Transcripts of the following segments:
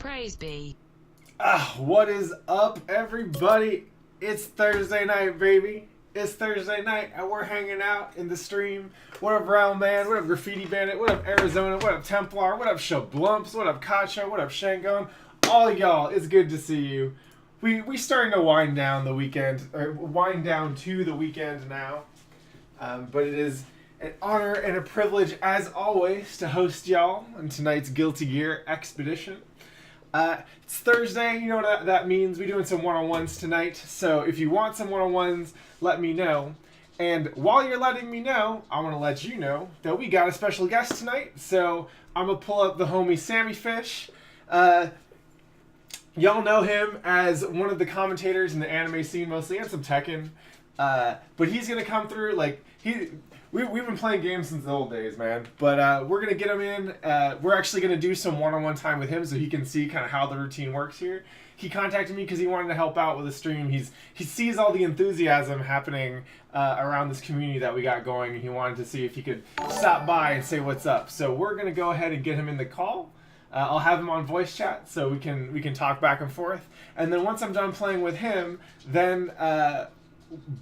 Praise be. What is up, everybody? It's Thursday night, baby. It's Thursday night, and we're hanging out in the stream. What up, Realm Man? What up, Graffiti Bandit? What up, Arizona? What up, Templar? What up, Shablumps? What up, Kacho? What up, Shangon? All y'all, it's good to see you. We starting to wind down the weekend, or wind down to the weekend now. But it is an honor and a privilege, as always, to host y'all on tonight's Guilty Gear Expedition. It's Thursday, you know what that means. We're doing some one-on-ones tonight, so if you want some one-on-ones, let me know. And while you're letting me know, I want to let you know that we got a special guest tonight, so I'm going to pull up the homie Samifish. Y'all know him as one of the commentators in the anime scene mostly, and some Tekken. But he's going to come through, we've been playing games since the old days, man. But we're going to get him in. We're actually going to do some one-on-one time with him so he can see kind of how the routine works here. He contacted me because he wanted to help out with the stream. He sees all the enthusiasm happening around this community that we got going, and he wanted to see if he could stop by and say what's up. So we're going to go ahead and get him in the call. I'll have him on voice chat so we can talk back and forth. And then once I'm done playing with him, then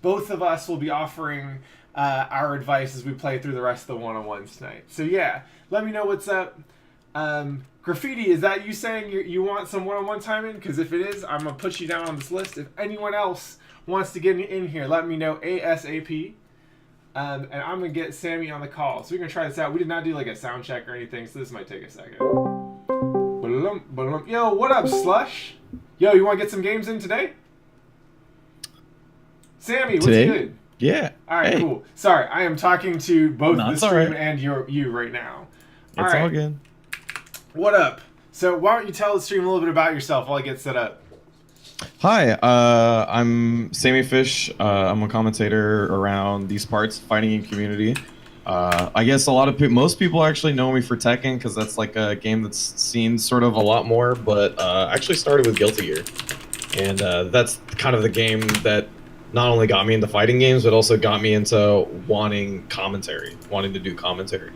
both of us will be offering our advice as we play through the rest of the one-on-ones tonight. So yeah, let me know what's up. Graffiti, is that you saying you want some one-on-one time in? Because if it is, I'm going to put you down on this list. If anyone else wants to get in here, let me know ASAP. And I'm going to get Sammy on the call. So we're going to try this out. We did not do like a sound check or anything, so this might take a second. Yo, what up, Slush? Yo, you want to get some games in today? Sammy, what's good? Yeah. All right, hey. Cool. Sorry, I am talking to both the stream right. and you right now. It's all good. What up? So why don't you tell the stream a little bit about yourself while I get set up? Hi, I'm Samifish. I'm a commentator around these parts, fighting game community. I guess most people actually know me for Tekken because that's like a game that's seen sort of a lot more. But I actually started with Guilty Gear, and that's kind of the game that not only got me into fighting games, but also got me into wanting to do commentary.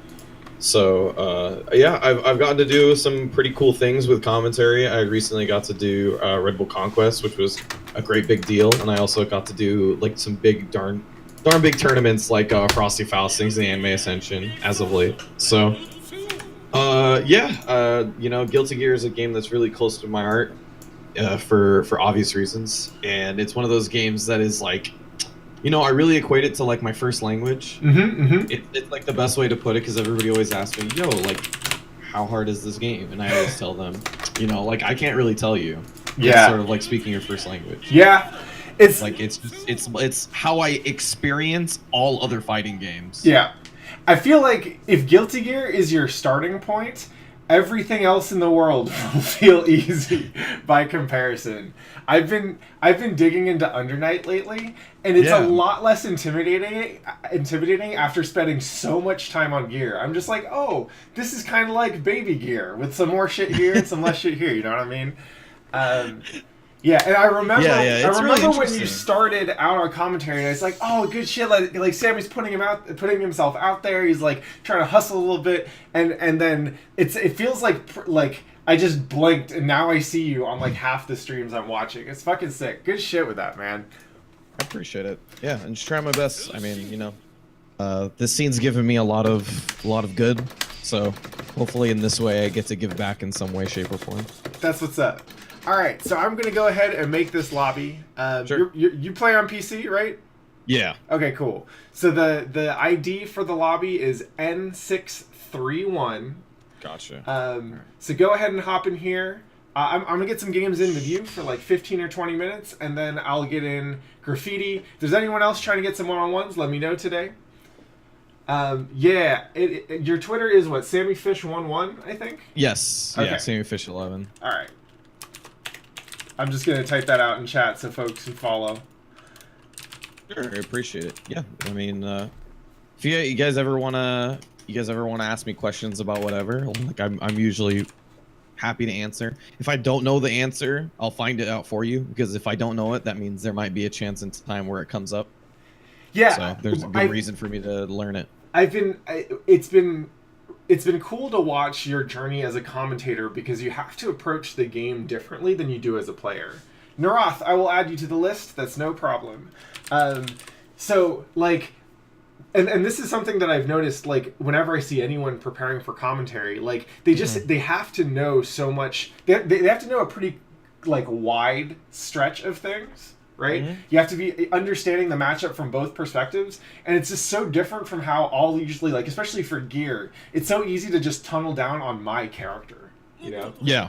So yeah, I've gotten to do some pretty cool things with commentary. I recently got to do Red Bull Conquest, which was a great big deal, and I also got to do like some darn big tournaments like Frosty Faustings and the Anime Ascension as of late. So you know, Guilty Gear is a game that's really close to my heart for obvious reasons, and it's one of those games that is like, you know, I really equate it to like my first language. It's like the best way to put it, because everybody always asks me, yo, like, how hard is this game? And I always tell them, you know, like, I can't really tell you. Yeah. It's sort of like speaking your first language. Yeah. It's like it's how I experience all other fighting games. Yeah. I feel like if Guilty Gear is your starting point, everything else in the world will feel easy by comparison. I've been digging into Under Night lately, and it's a lot less intimidating after spending so much time on Gear. I'm just like, oh, this is kind of like Baby Gear with some more shit here and some less shit here. You know what I mean? Yeah, and I remember, really when you started out on commentary, and it's like, oh, good shit. Like Sammy's putting himself out there. He's like trying to hustle a little bit, and then it feels like I just blinked, and now I see you on like half the streams I'm watching. It's fucking sick. Good shit with that, man. I appreciate it. Yeah, and just trying my best. I mean, you know, this scene's given me a lot of good. So hopefully in this way I get to give back in some way, shape, or form. That's what's up. All right, so I'm gonna go ahead and make this lobby. Sure. You play on PC, right? Yeah. Okay, cool. So the ID for the lobby is N631. Gotcha. So go ahead and hop in here. I'm gonna get some games in with you for like 15 or 20 minutes, and then I'll get in Graffiti. If there's anyone else trying to get some one-on-ones, let me know today. Yeah, your Twitter is what, Samifish11, I think? Yes. Okay. Yeah, Samifish11. All right. I'm just gonna type that out in chat so folks can follow. Sure, I appreciate it. Yeah, I mean, if you guys ever wanna ask me questions about whatever, like I'm usually happy to answer. If I don't know the answer, I'll find it out for you, because if I don't know it, that means there might be a chance in time where it comes up. Yeah. So there's a good reason for me to learn it. It's been it's been cool to watch your journey as a commentator because you have to approach the game differently than you do as a player. Narath, I will add you to the list. That's no problem. So, like, and this is something that I've noticed, like, whenever I see anyone preparing for commentary, like, they just, they have to know so much. They have to know a pretty, like, wide stretch of things. Right? You have to be understanding the matchup from both perspectives, and it's just so different from how all usually, like, especially for gear, it's so easy to just tunnel down on my character, you know? Yeah.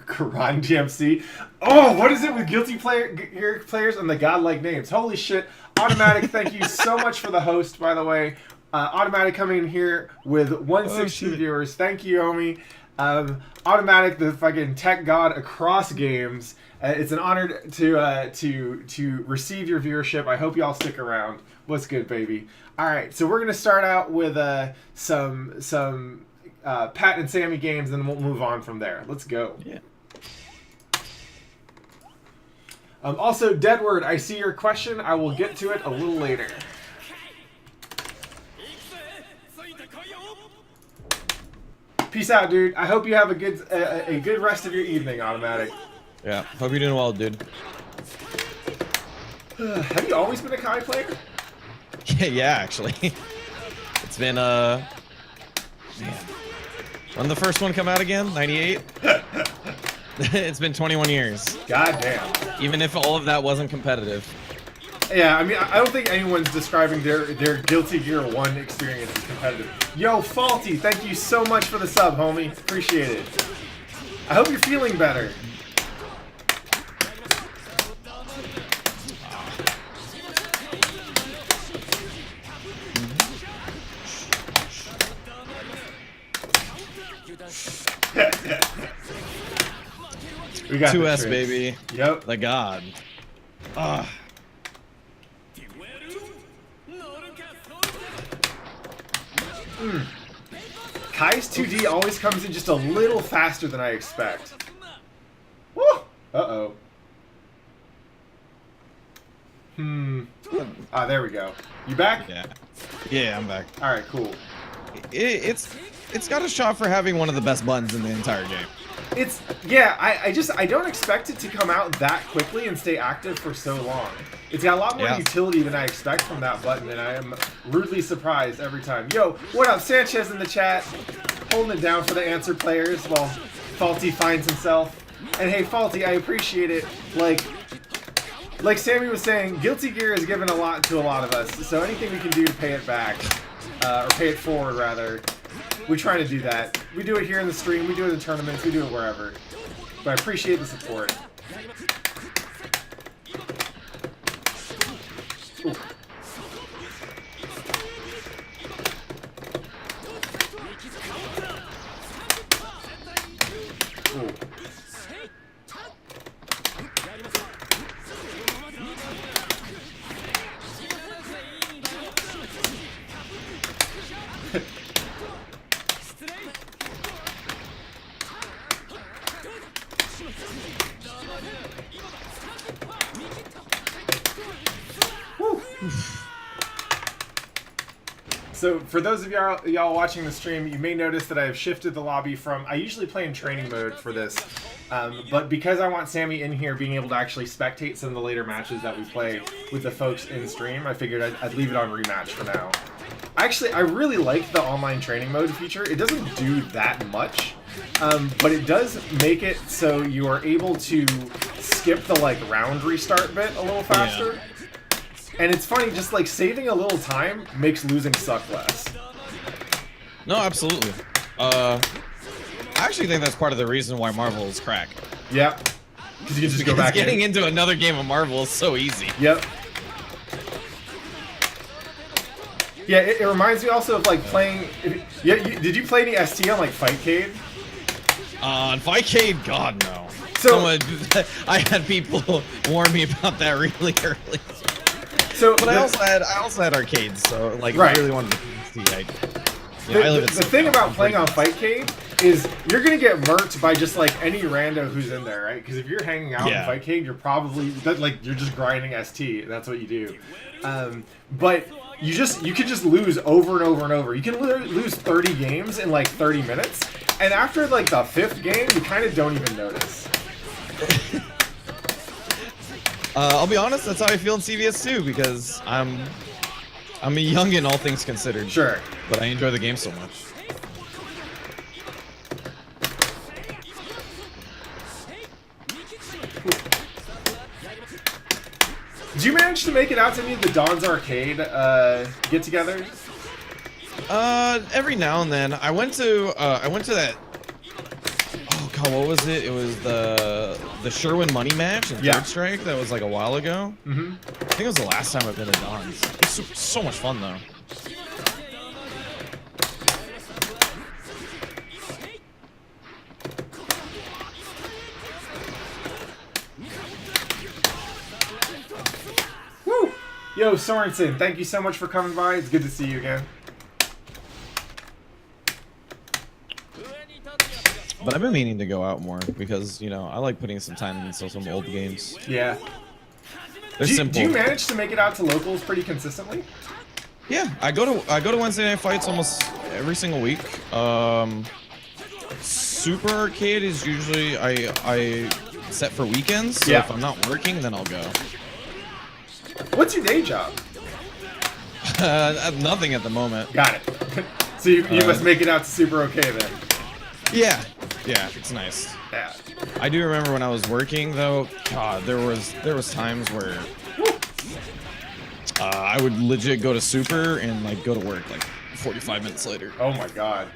Karan DMC. Oh, what is it with guilty gear players and the godlike names? Holy shit. Automatic, thank you so much for the host, by the way. Automatic coming in here with 160 viewers. Thank you, Omi. Automatic, the fucking tech god across games. It's an honor to receive your viewership. I hope y'all stick around. What's good, baby? All right, so we're gonna start out with some Pat and Sammy games, and then we'll move on from there. Let's go. Yeah. Also, Deadward, I see your question. I will get to it a little later. Peace out, dude. I hope you have a good rest of your evening, Automatic. Yeah. Hope you're doing well, dude. Have you always been a Kai player? Yeah, actually. It's been man. When did the first one come out again? 98? It's been 21 years. God damn. Even if all of that wasn't competitive. Yeah, I mean, I don't think anyone's describing their Guilty Gear 1 experience as competitive. Yo, Faulty, thank you so much for the sub, homie. Appreciate it. I hope you're feeling better. We got 2S, baby. Yep. The god. Ah. Kai's 2D always comes in just a little faster than I expect. Woo! Uh-oh. Ah, there we go. You back? Yeah. Yeah, I'm back. Alright, cool. It's got a shot for having one of the best buttons in the entire game. Yeah, I don't expect it to come out that quickly and stay active for so long. It's got a lot more utility than I expect from that button, and I am rudely surprised every time. Yo, what up, Sanchez in the chat? Holding it down for the answer players while Faulty finds himself. And hey, Faulty, I appreciate it. Like Sammy was saying, Guilty Gear has given a lot to a lot of us, so anything we can do to pay it back, or pay it forward, rather, we're trying to do that. We do it here in the stream, we do it in tournaments, we do it wherever. But I appreciate the support. Ooh. Ooh. So for those of y'all watching the stream, you may notice that I have shifted the lobby from, I usually play in training mode for this, but because I want Sammy in here being able to actually spectate some of the later matches that we play with the folks in stream, I figured I'd leave it on rematch for now. Actually, I really like the online training mode feature. It doesn't do that much, but it does make it so you are able to skip the like round restart bit a little faster. Yeah. And it's funny, just like saving a little time makes losing suck less. No, absolutely. I actually think that's part of the reason why Marvel is crack. Yep. Because you can just go back getting into another game of Marvel is so easy. Yep. Yeah, it reminds me also of like playing. Did you play any ST on like Fightcade? On Fightcade, God no. So I had people warn me about that really early. So, but I also had arcades, so like right. I really wanted to see. The thing about playing on Fightcade is you're gonna get murked by just like any rando who's in there, right? Because if you're hanging out in Fightcade, you're probably you're just grinding ST. That's what you do. But you can just lose over and over and over. You can lose 30 games in like 30 minutes, and after like the 5th game, you kind of don't even notice. I'll be honest, that's how I feel in CVS too, because I'm a youngin', all things considered. Sure. But I enjoy the game so much. Did you manage to make it out to any of the Don's Arcade get-togethers? Every now and then. I went to that. Oh god, what was it? It was the Sherwin Money match in Third Strike. That was like a while ago. Mm-hmm. I think it was the last time I've been to Don's. It's so much fun though. Woo! Yo, Sorensen, thank you so much for coming by. It's good to see you again. But I've been meaning to go out more because, you know, I like putting some time into some old games. Yeah. They're simple. Do you manage to make it out to locals pretty consistently? Yeah, I go to Wednesday night fights almost every single week. Super Arcade is usually I set for weekends. So if I'm not working, then I'll go. What's your day job? Nothing at the moment. Got it. So you must make it out to Super okay then. Yeah, it's nice. Yeah. I do remember when I was working though. God, there was times where I would legit go to Super and like go to work like 45 minutes later. Oh my god.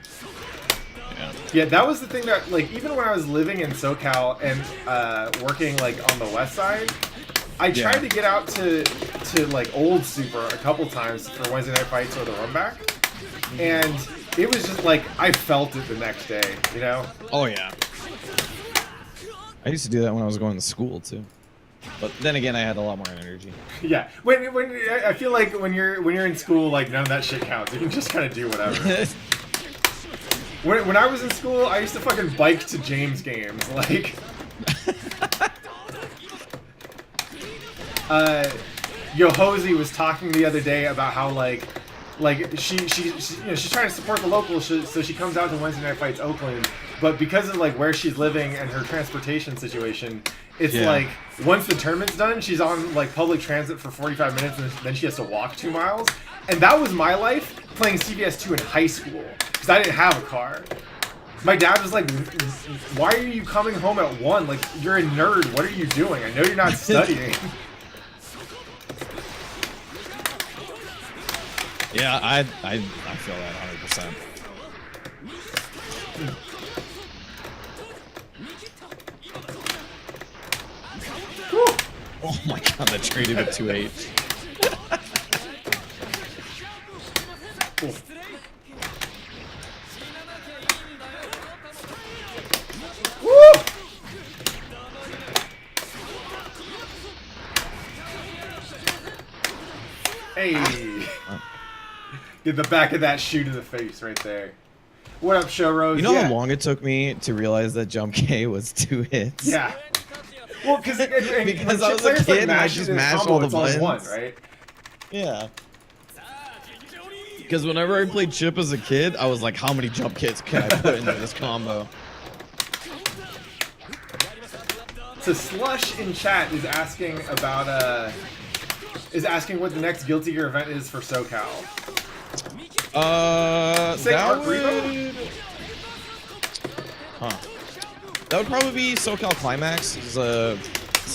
Yeah, that was the thing that like even when I was living in SoCal and working like on the west side, I tried to get out to like old Super a couple times for Wednesday night fights or the run back, and it was just like I felt it the next day, you know? Oh yeah. I used to do that when I was going to school too, but then again, I had a lot more energy. Yeah, when I feel like when you're in school, like none of that shit counts. You can just kind of do whatever. When I was in school, I used to fucking bike to James games, like. Yohozi was talking the other day about how like she you know, she's trying to support the locals, so she comes out to Wednesday Night Fights Oakland, but because of like where she's living and her transportation situation, it's like once the tournament's done, she's on like public transit for 45 minutes and then she has to walk 2 miles. And that was my life playing CVS2 in high school because I didn't have a car. My dad was like, "Why are you coming home at 1? Like, you're a nerd. What are you doing? I know you're not studying." Yeah, I feel that 100%. Oh my god, that traded at 2-8. Cool. Woo! Hey! Get the back of that shoe to the face right there. What up, Show Rose? You know how long it took me to realize that Jump K was 2 hits? Yeah. Well, because I was a kid and I just mashed all the buttons. One, right? Yeah. Because whenever I played Chip as a kid, I was like, how many jump kits can I put into this combo? So Slush in chat is asking about what the next Guilty Gear event is for SoCal. That would probably be SoCal Climax. It's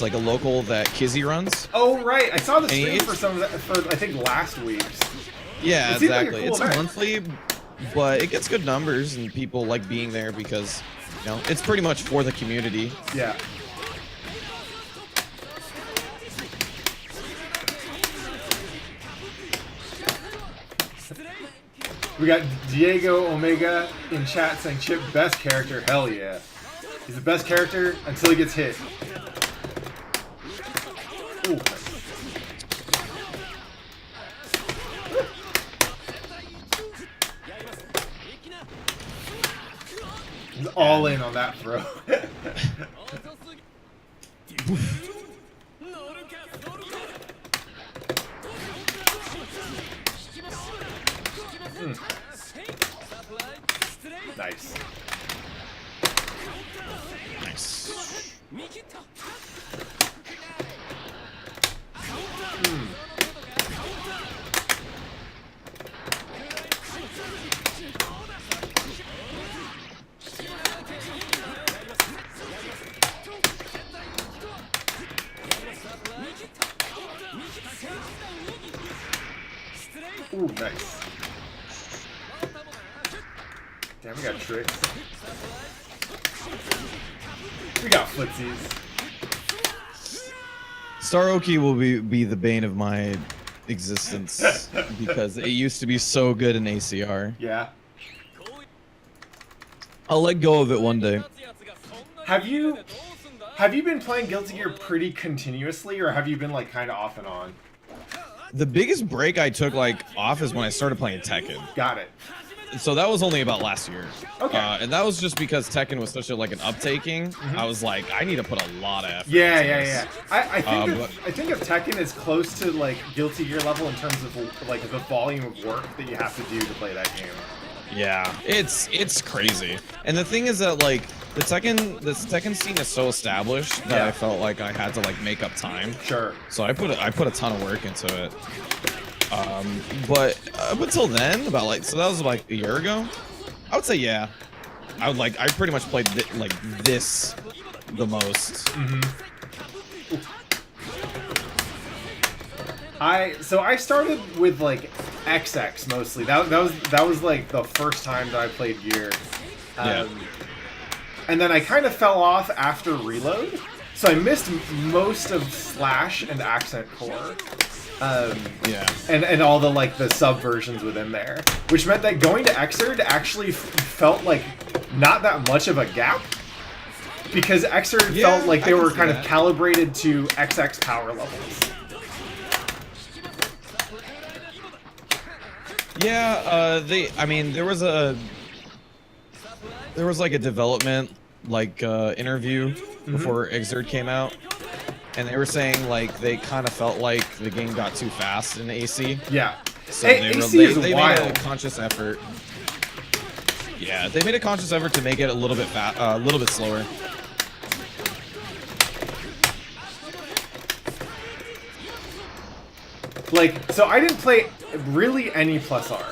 like a local that Kizzy runs. Oh right, I saw the stream for some of that for I think last week's. Yeah, exactly. Like it's a monthly, but it gets good numbers and people like being there because, you know, it's pretty much for the community. Yeah. We got Diego Omega in chat saying Chip best character. Hell yeah. He's the best character until he gets hit. Ooh. He's all in on that throw. Nice. Nice. Ooh, nice. Damn, we got tricks. We got footsies. Staroki will be the bane of my existence because it used to be so good in ACR. Yeah. I'll let go of it one day. Have you been playing Guilty Gear pretty continuously, or have you been like kind of off and on? The biggest break I took like off is when I started playing Tekken. Got it. So that was only about last year. Okay. And that was just because Tekken was such a like an uptaking. I was like, I need to put a lot of effort. Yeah, into yeah, this. yeah. I think of Tekken as close to like Guilty Gear level in terms of like the volume of work that you have to do to play that game. Yeah, it's crazy. And the thing is that like the Tekken scene is so established that I felt like I had to like make up time. Sure. So I put a ton of work into it. But up until then, about like that was like a year ago. I would say yeah. I pretty much played this the most. I started with like XX mostly. That was like the first time that I played Gear. And then I kind of fell off after Reload, so I missed most of Slash and Accent Core. And all the like the subversions within there, which meant that going to Xrd actually felt like not that much of a gap, because Xrd felt like they were kind of calibrated to XX power levels. Yeah, I mean, there was like a development interview before Xrd came out, and they were saying like they kind of felt like the game got too fast in AC. Yeah. So AC is they wild. made a conscious effort. Yeah, they made a conscious effort to make it a little bit slower. Like, so I didn't play really any plus R.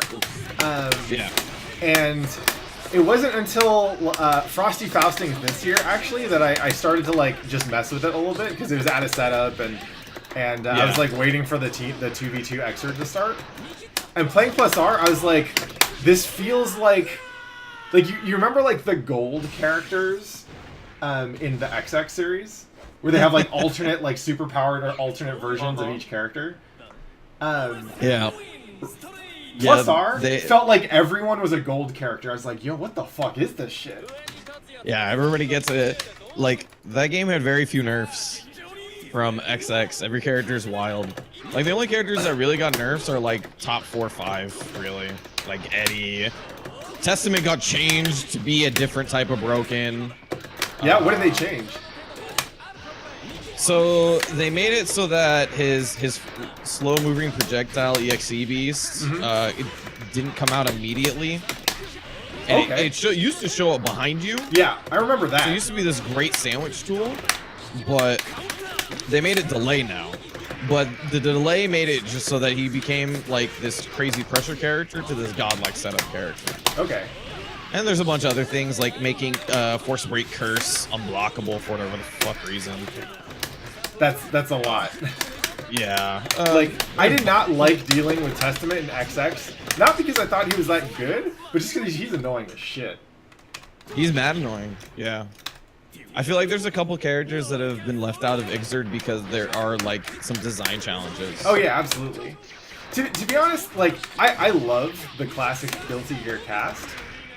And it wasn't until Frosty Fausting this year, actually, that I started to like just mess with it a little bit, because it was out of setup, and I was like waiting for the 2v2 Xrd to start. And playing plus R, I was like, this feels like you remember like the gold characters in the XX series, where they have like alternate like superpowered or alternate versions of each character. Plus R felt like everyone was a gold character. I was like, yo, what the fuck is this shit? Yeah, everybody gets it. Like, that game had very few nerfs from XX. Every character is wild. Like, the only characters that really got nerfs are, like, top 4 or 5, really. Like, Eddie. Testament got changed to be a different type of broken. Yeah, what did they change? So they made it so that his slow-moving projectile EXE beast it didn't come out immediately, and it used to show up behind you. Yeah, I remember that. So it used to be this great sandwich tool, but they made it delay now. But the delay made it just so that he became like this crazy pressure character to this godlike setup character. Okay. And there's a bunch of other things like making Force Break Curse unblockable for whatever the fuck reason. That's a lot. Yeah. Like, I did not like dealing with Testament and XX. Not because I thought he was that good, but just because he's annoying as shit. He's mad annoying, yeah. I feel like there's a couple characters that have been left out of Xrd because there are, like, some design challenges. Oh, yeah, absolutely. To be honest, like, I love the classic Guilty Gear cast.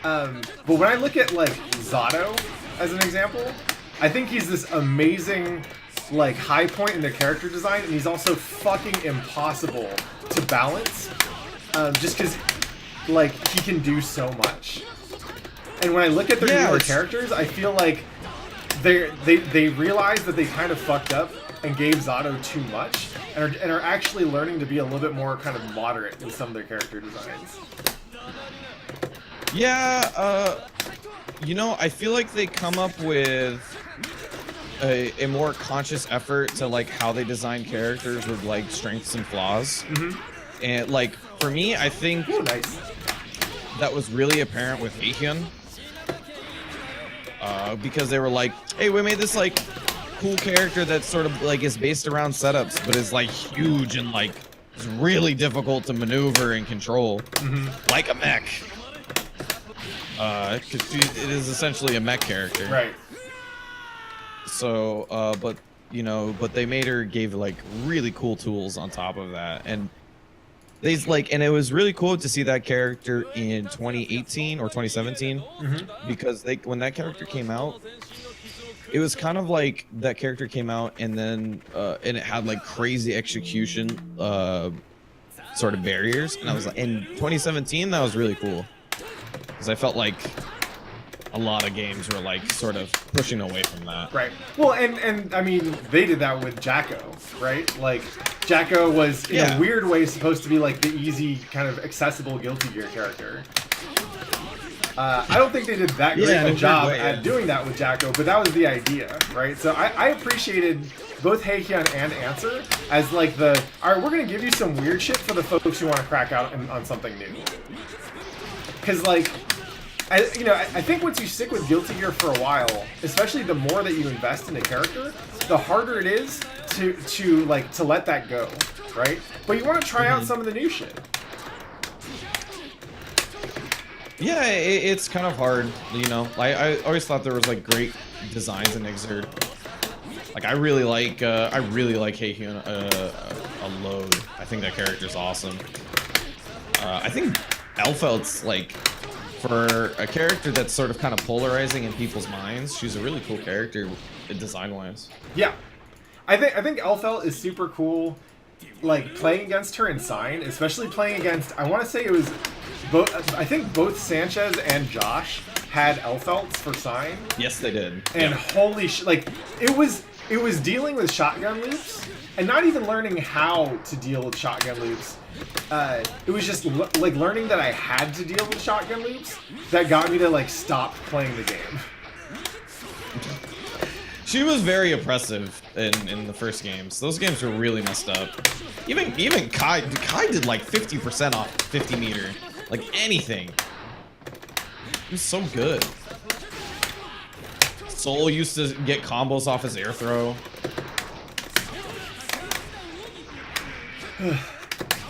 But when I look at, like, Zato, as an example, I think he's this amazing, like, high point in their character design, and he's also fucking impossible to balance, just because, like, he can do so much. And when I look at their newer characters, I feel like they realize that they kind of fucked up and gave Zato too much, and are actually learning to be a little bit more kind of moderate in some of their character designs. Yeah, you know, I feel like they come up with a more conscious effort to like how they design characters with like strengths and flaws. And like for me, I think Nice. that was really apparent with Aehyun. Because they were like, hey, we made this like cool character that sort of like is based around setups, but is like huge and like is really difficult to maneuver and control, like a mech. Because it is essentially a mech character. Right. So, but you know, but they made her gave like really cool tools on top of that, and and it was really cool to see that character in 2018 or 2017, because when that character came out, it was kind of like that character came out and then and it had like crazy execution sort of barriers, and I was like, in 2017 that was really cool because I felt like a lot of games were like sort of pushing away from that. Right. Well, and I mean, they did that with Jacko, right? Like, Jacko was in a weird way supposed to be like the easy kind of accessible Guilty Gear character. I don't think they did that great of a job at doing that with Jacko, but that was the idea, right? So I appreciated both Heikyun and Answer as like all right, we're gonna give you some weird shit for the folks who want to crack out on something new. Because like, I think once you stick with Guilty Gear for a while, especially the more that you invest in a character, the harder it is to let that go, right? But you want to try out some of the new shit. Yeah, it's kind of hard, you know. I always thought there was like great designs in Exert. Like I really like Heihyun a load. I think that character's awesome. I think Elfelt's like, for a character that's sort of kind of polarizing in people's minds, she's a really cool character design-wise. Yeah, I think Elfelt is super cool. Like playing against her in Sign, especially playing against, I want to say it was both. I think both Sanchez and Josh had Elfelts for Sign. Yes, they did. And holy shit, like it was dealing with shotgun loops and not even learning how to deal with shotgun loops. It was just like learning that I had to deal with shotgun loops that got me to like stop playing the game. She was very oppressive in the first games. Those games were really messed up. Even Kai did like 50% off 50 meter, like anything. He was so good. Soul used to get combos off his air throw.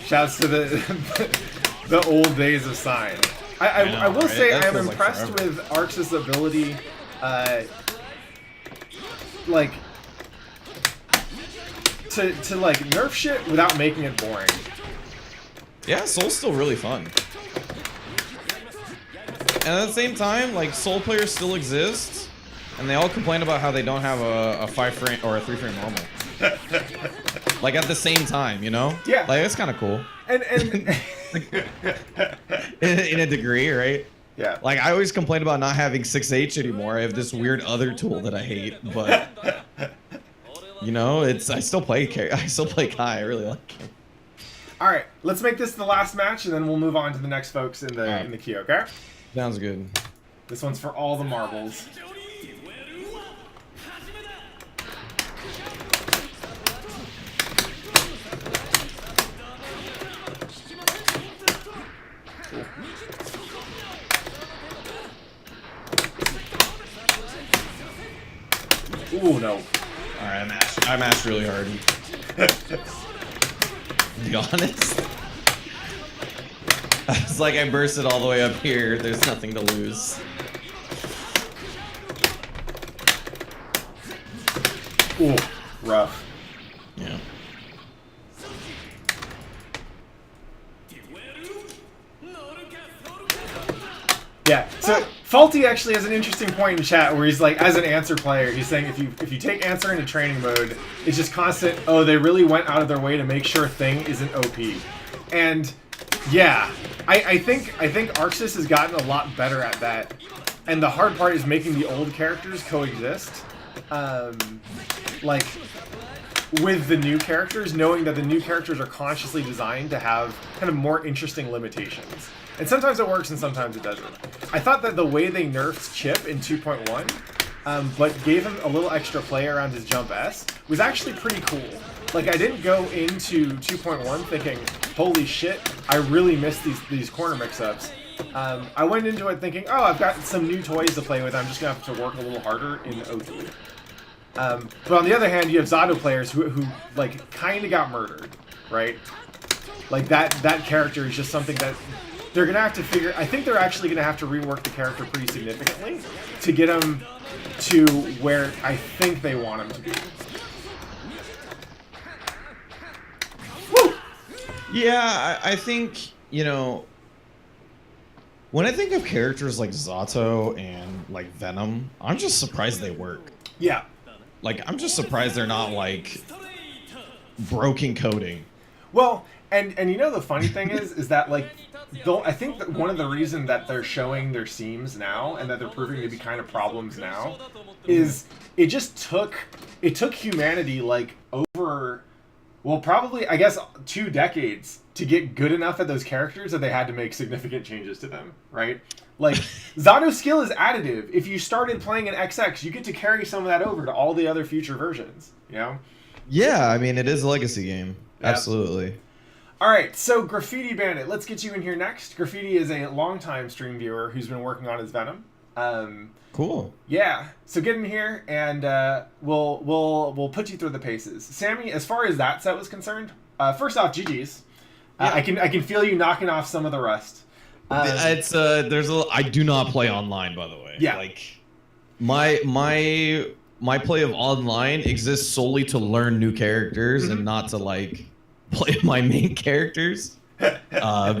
Shouts to the old days of Sign. I will say I'm impressed with Arx's ability, like to like nerf shit without making it boring. Yeah, Soul's still really fun. And at the same time, like Soul players still exist, and they all complain about how they don't have a 5-frame or a 3-frame normal. Like at the same time, you know? Yeah. Like it's kind of cool. And in a degree, right? Yeah. Like I always complain about not having 6H anymore. I have this weird other tool that I hate, but you know, I still play Kai. I really like him. All right, let's make this the last match, and then we'll move on to the next folks in the queue. Okay? Sounds good. This one's for all the marbles. Ooh, no. Alright, I mashed really hard. To be honest. It's like I bursted all the way up here. There's nothing to lose. Ooh, rough. Yeah. Yeah, so Faulty actually has an interesting point in chat where he's like, as an Answer player, he's saying if you take Answer into training mode, it's just constant, oh, they really went out of their way to make sure Thing isn't OP. And yeah, I think Arxis has gotten a lot better at that. And the hard part is making the old characters coexist. Like, with the new characters, knowing that the new characters are consciously designed to have kind of more interesting limitations. And sometimes it works and sometimes it doesn't. I thought that the way they nerfed Chip in 2.1, but gave him a little extra play around his jump S, was actually pretty cool. Like, I didn't go into 2.1 thinking, holy shit, I really missed these corner mix-ups. I went into it thinking, oh, I've got some new toys to play with, I'm just going to have to work a little harder in O3. But on the other hand, you have Zato players who like, kind of got murdered, right? Like, that character is just something that they're going to have to figure... I think they're actually going to have to rework the character pretty significantly to get him to where I think they want him to be. Woo! Yeah, I think, you know, when I think of characters like Zato and like Venom, I'm just surprised they work. Yeah. Like, I'm just surprised they're not like broken coding. Well, and you know the funny thing is that like, I think that one of the reasons that they're showing their seams now and that they're proving to be kind of problems now is it took humanity like over, well, probably I guess 2 decades to get good enough at those characters that they had to make significant changes to them, right? Like, Zato's skill is additive. If you started playing an XX, you get to carry some of that over to all the other future versions, you know? Yeah, I mean, it is a legacy game. Yep. Absolutely. All right, so Graffiti Bandit, let's get you in here next. Graffiti is a longtime stream viewer who's been working on his Venom. Cool. Yeah, so get in here and we'll put you through the paces. Sammy, as far as that set was concerned, first off, GG's. Yeah. I can feel you knocking off some of the rust. I do not play online, by the way. Yeah. Like, my play of online exists solely to learn new characters and not to like play my main characters. But I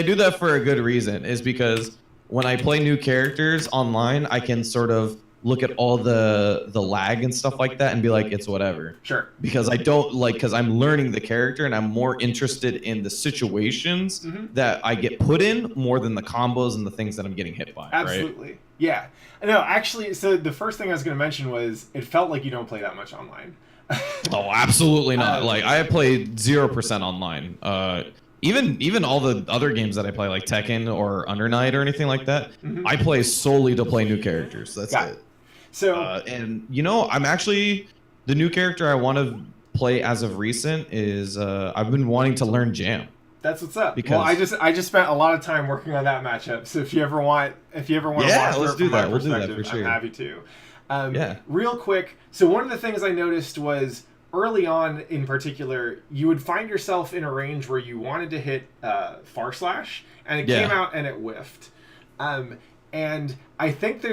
do that for a good reason, is because when I play new characters online, I can sort of look at all the lag and stuff like that and be like, it's whatever. Sure. Because because I'm learning the character and I'm more interested in the situations that I get put in more than the combos and the things that I'm getting hit by. Absolutely. Right? Yeah. No, actually, so the first thing I was going to mention was it felt like you don't play that much online. Oh, absolutely not. Like, I played 0% online. Even all the other games that I play, like Tekken or Under Night or anything like that, I play solely to play new characters. That's it. So, and you know, I'm actually, the new character I want to play as of recent is I've been wanting to learn Jam. That's what's up. Because I just spent a lot of time working on that matchup. So if you ever want to watch let's do that. We'll do that for sure. I'm happy to. Real quick. So one of the things I noticed was early on, in particular, you would find yourself in a range where you wanted to hit Far Slash, and it came out and it whiffed. And I think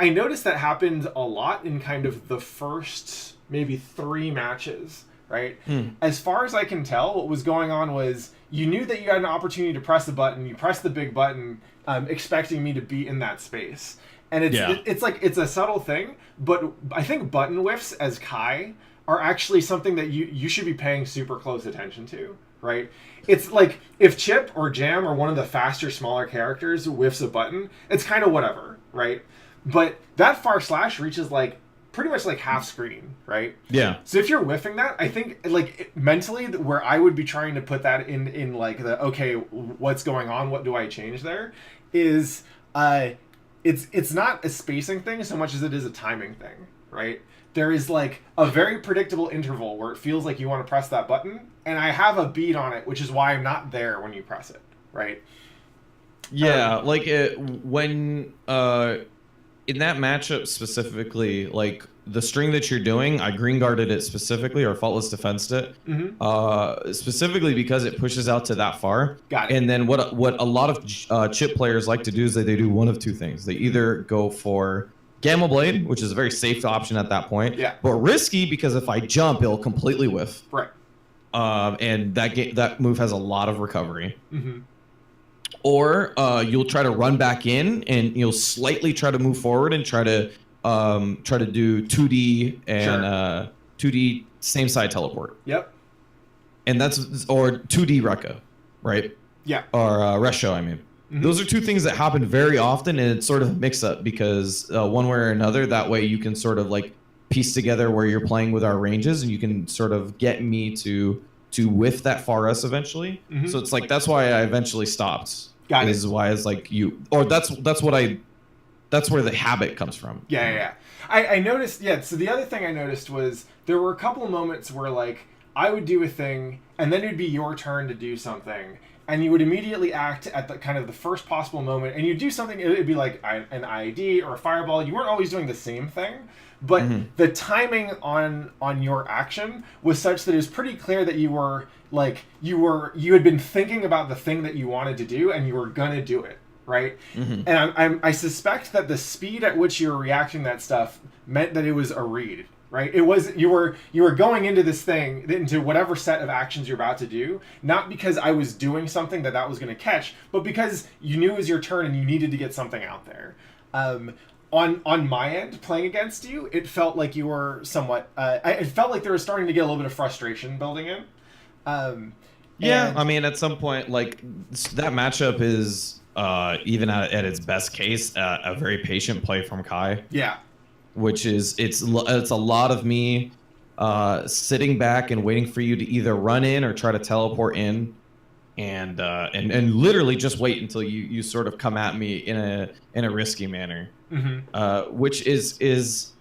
I noticed that happened a lot in kind of the first maybe 3 matches, right? As far as I can tell, what was going on was you knew that you had an opportunity to press the button, you pressed the big button, expecting me to be in that space. And it's a subtle thing, but I think button whiffs as Kai are actually something that you should be paying super close attention to, right? It's like if Chip or Jam or one of the faster, smaller characters whiffs a button, it's kind of whatever, right? But that Far Slash reaches like pretty much like half screen, right? Yeah. So if you're whiffing that, I think like mentally where I would be trying to put that in like the, okay, what's going on? What do I change there? Is it's not a spacing thing so much as it is a timing thing, right? There is like a very predictable interval where it feels like you want to press that button, and I have a beat on it, which is why I'm not there when you press it, right? Yeah, when in that matchup specifically, like the string that you're doing, I green guarded it specifically or faultless defensed it, specifically because it pushes out to that far. Got it. And then what a lot of Chip players like to do is that they do one of 2 things. They either go for Gamma Blade, which is a very safe option at that point, but risky because if I jump, it'll completely whiff. Right. And that move has a lot of recovery. Or you'll try to run back in and you'll slightly try to move forward and try to do 2D and 2D same side teleport. Yep. And or 2D Rekka, right? Yeah. Or Resho, I mean. Those are 2 things that happen very often, and it's sort of a mix-up because one way or another, that way you can sort of like piece together where you're playing with our ranges and you can sort of get me to whiff that far S eventually. So it's like that's why I eventually stopped. Got is it. why it's like that's where the habit comes from. Yeah. I noticed, so the other thing I noticed was there were a couple of moments where, like, I would do a thing, and then it'd be your turn to do something, and you would immediately act at the kind of the first possible moment, and you'd do something, it'd be like an IED or a fireball. You weren't always doing the same thing, but the timing on your action was such that it was pretty clear that you had been thinking about the thing that you wanted to do, and you were gonna do it. Right, and I suspect that the speed at which you were reacting to that stuff meant that it was a read. Right, it was you were going into this thing, into whatever set of actions you're about to do, not because I was doing something that was going to catch, but because you knew it was your turn and you needed to get something out there. On my end, playing against you, it felt like you were somewhat. It felt like there was starting to get a little bit of frustration building in. Yeah, I mean, at some point, like that matchup is. Even at its best case, a very patient play from Kai. Yeah, which is it's a lot of me sitting back and waiting for you to either run in or try to teleport in, and literally just wait until you sort of come at me in a risky manner, which is there's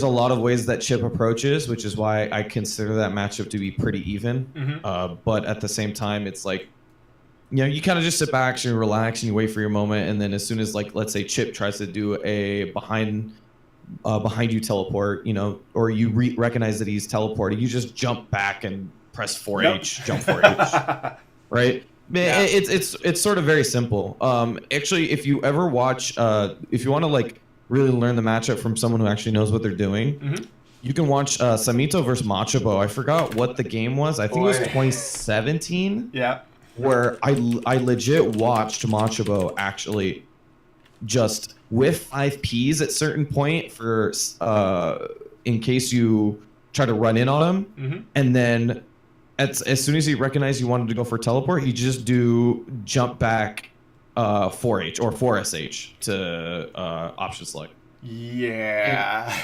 a lot of ways that Chip approaches, which is why I consider that matchup to be pretty even. But at the same time, it's like. You kind of just sit back and relax and you wait for your moment, and then as soon as, like, let's say Chip tries to do a behind you teleport, or you recognize that he's teleporting, you just jump back and press 4H, jump 4H, right? Yeah. It's sort of very simple. Actually, if you ever watch, if you want to like really learn the matchup from someone who actually knows what they're doing. You can watch Samito versus Machabo. I forgot what the game was. I think it was 2017. Yeah. Where I legit watched Machabo actually just whiff 5Ps at certain point for in case you try to run in on him, and then as soon as he recognized you wanted to go for teleport, he just do jump back 4H or 4SH to option select. Yeah.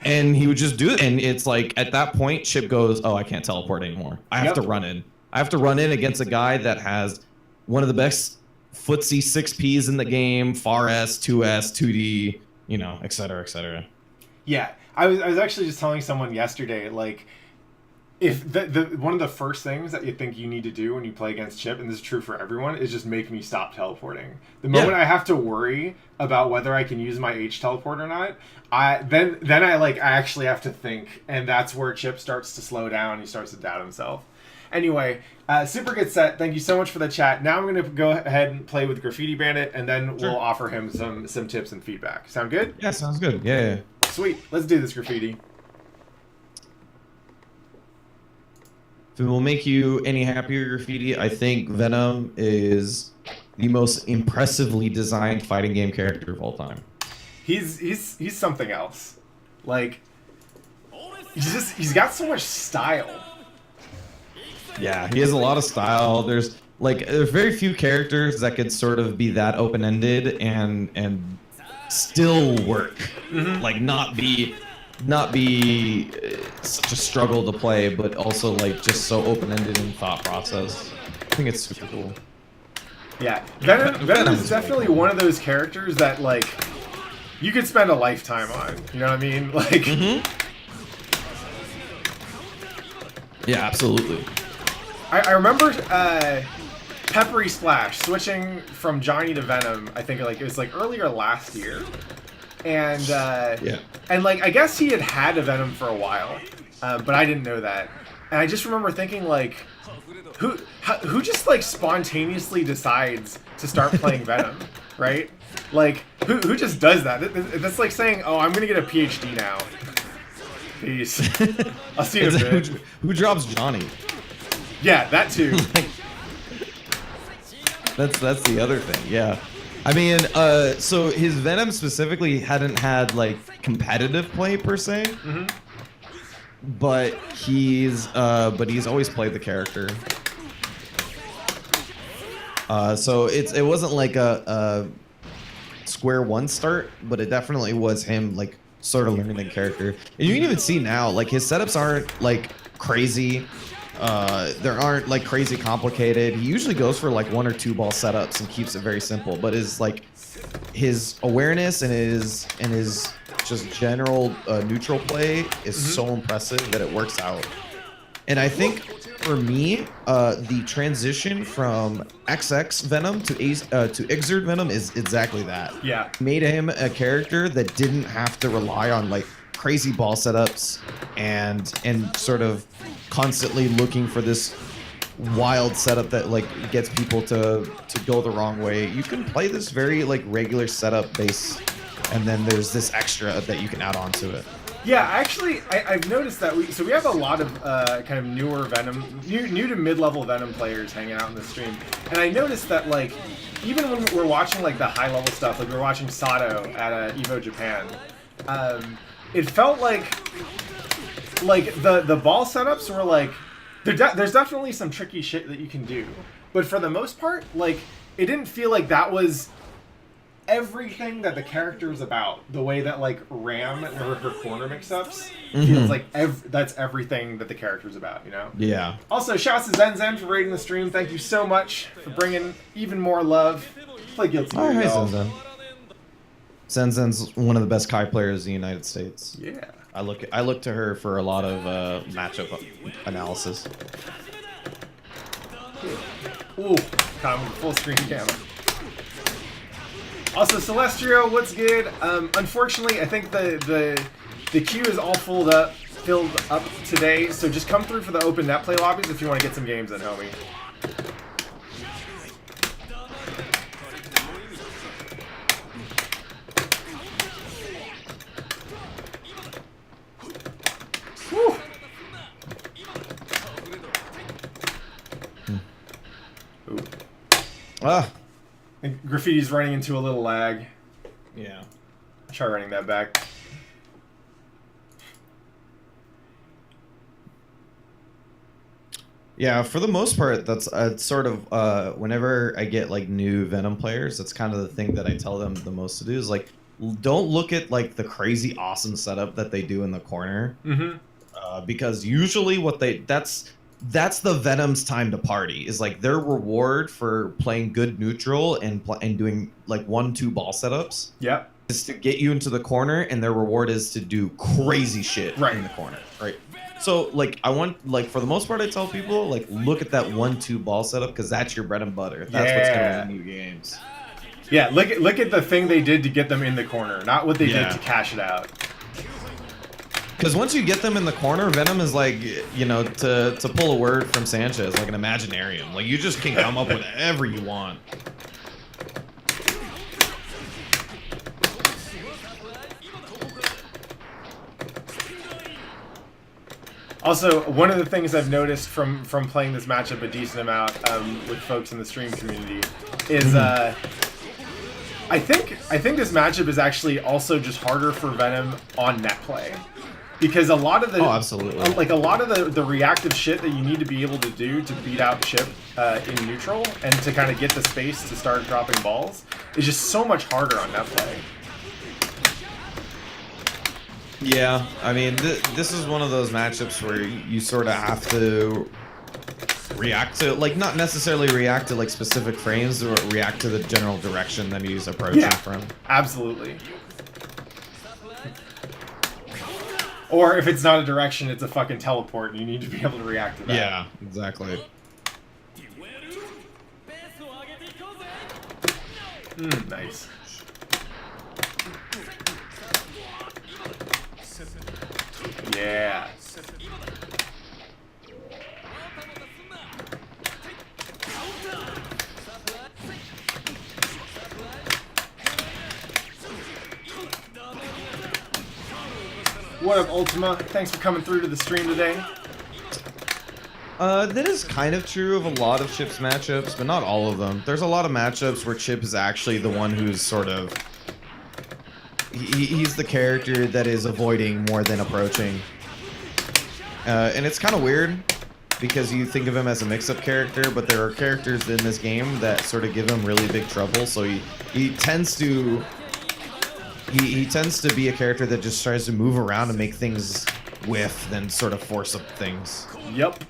And he would just do it, and it's like at that point Chip goes, "Oh, I can't teleport anymore. I have to run in. I have to run in against a guy that has one of the best footsie 6Ps in the game, far S, 2S, 2D, et cetera, et cetera." Yeah, I was actually just telling someone yesterday, like, if the one of the first things that you think you need to do when you play against Chip, and this is true for everyone, is just make me stop teleporting. The moment I have to worry about whether I can use my H teleport or not, I actually have to think, and that's where Chip starts to slow down. He starts to doubt himself. Anyway, super good set. Thank you so much for the chat. Now I'm going to go ahead and play with Graffiti Bandit, and then we'll offer him some tips and feedback. Sound good? Yeah, sounds good. Yeah. Sweet. Let's do this, Graffiti. If it will make you any happier, Graffiti, I think Venom is the most impressively designed fighting game character of all time. He's something else. Like, he's got so much style. Yeah, he has a lot of style. There's very few characters that could sort of be that open-ended and still work. Like not be such a struggle to play, but also like just so open-ended in thought process. I think it's super cool. Yeah, Venom is definitely one of those characters that, like, you could spend a lifetime on. You know what I mean? Like. Yeah, absolutely. I remember Peppery Splash switching from Johnny to Venom. I think it was earlier last year, and and I guess he had a Venom for a while, but I didn't know that. And I just remember thinking, like, who just spontaneously decides to start playing Venom, right? Like, who just does that? That's like saying, "Oh, I'm gonna get a PhD now." Peace. I'll see you in a bit. Who drops Johnny? Yeah, that too. That's the other thing. Yeah, I mean, so his Venom specifically hadn't had competitive play per se, but he's always played the character. So it wasn't like a square one start, but it definitely was him sort of learning the character. And you can even see now, like his setups aren't like crazy. There aren't like crazy complicated. He usually goes for like 1 or 2 ball setups and keeps it very simple. But his awareness and his just general neutral play is so impressive that it works out. And I think for me, the transition from XX Venom to Exert Venom is exactly that. Yeah. Made him a character that didn't have to rely on like crazy ball setups and sort of constantly looking for this wild setup that like gets people to go the wrong way. You can play this very like regular setup base, and then there's this extra that you can add on to it. Yeah, actually, I've noticed that we have a lot of kind of newer Venom, new to mid-level Venom players hanging out in the stream, and I noticed that like even when we're watching like the high-level stuff, like we're watching Sato at Evo Japan, it felt like the ball setups were like there's definitely some tricky shit that you can do, but for the most part, like it didn't feel like that was everything that the character is about. The way that like Ram and her corner mix-ups feels like that's everything that the character's about, you know? Yeah. Also, shouts to Zen Zen for raiding the stream. Thank you so much for bringing even more love. Play Guilty Gear. Oh, hey, Zen Zen. Zen Zen's one of the best Kai players in the United States. Yeah. I look to her for a lot of matchup analysis. Ooh, come full screen camera. Also, Celestrio, what's good? Unfortunately, I think the queue is all filled up today, so just come through for the open net play lobbies if you want to get some games in, homie. Whew. Ooh. Ah. And Graffiti's running into a little lag. Yeah. Try running that back. Yeah, for the most part, that's sort of whenever I get like new Venom players, that's kind of the thing that I tell them the most to do is like, don't look at like the crazy awesome setup that they do in the corner, because usually that's the Venom's time to party. Is like their reward for playing good neutral and doing like 1-2 ball setups. Yep. Is to get you into the corner, and their reward is to do crazy shit in the corner. Right. So like I want like for the most part I tell people like look at that 1-2 ball setup because that's your bread and butter. That's what's gonna win you games. Yeah. Look at the thing they did to get them in the corner, not what they did to cash it out. Because once you get them in the corner, Venom is like, you know, to pull a word from Sanchez, like an Imaginarium. Like, you just can come up with whatever you want. Also, one of the things I've noticed from playing this matchup a decent amount with folks in the stream community is I think this matchup is actually also just harder for Venom on net play. Because a lot of the a lot of the reactive shit that you need to be able to do to beat out Chip in neutral and to kind of get the space to start dropping balls is just so much harder on net play. Yeah, I mean, this is one of those matchups where you sort of have to react to, like, not necessarily react to like specific frames, or react to the general direction that he's approaching from. Absolutely. Or if it's not a direction, it's a fucking teleport, and you need to be able to react to that. Yeah, exactly. Nice. Yeah. What up, Ultima? Thanks for coming through to the stream today. That is kind of true of a lot of Chip's matchups, but not all of them. There's a lot of matchups where Chip is actually the one who's sort of... He's the character that is avoiding more than approaching. And it's kind of weird, because you think of him as a mix-up character, but there are characters in this game that sort of give him really big trouble, so he tends to he tends to be a character that just tries to move around and make things whiff, then sort of force up things. Yep.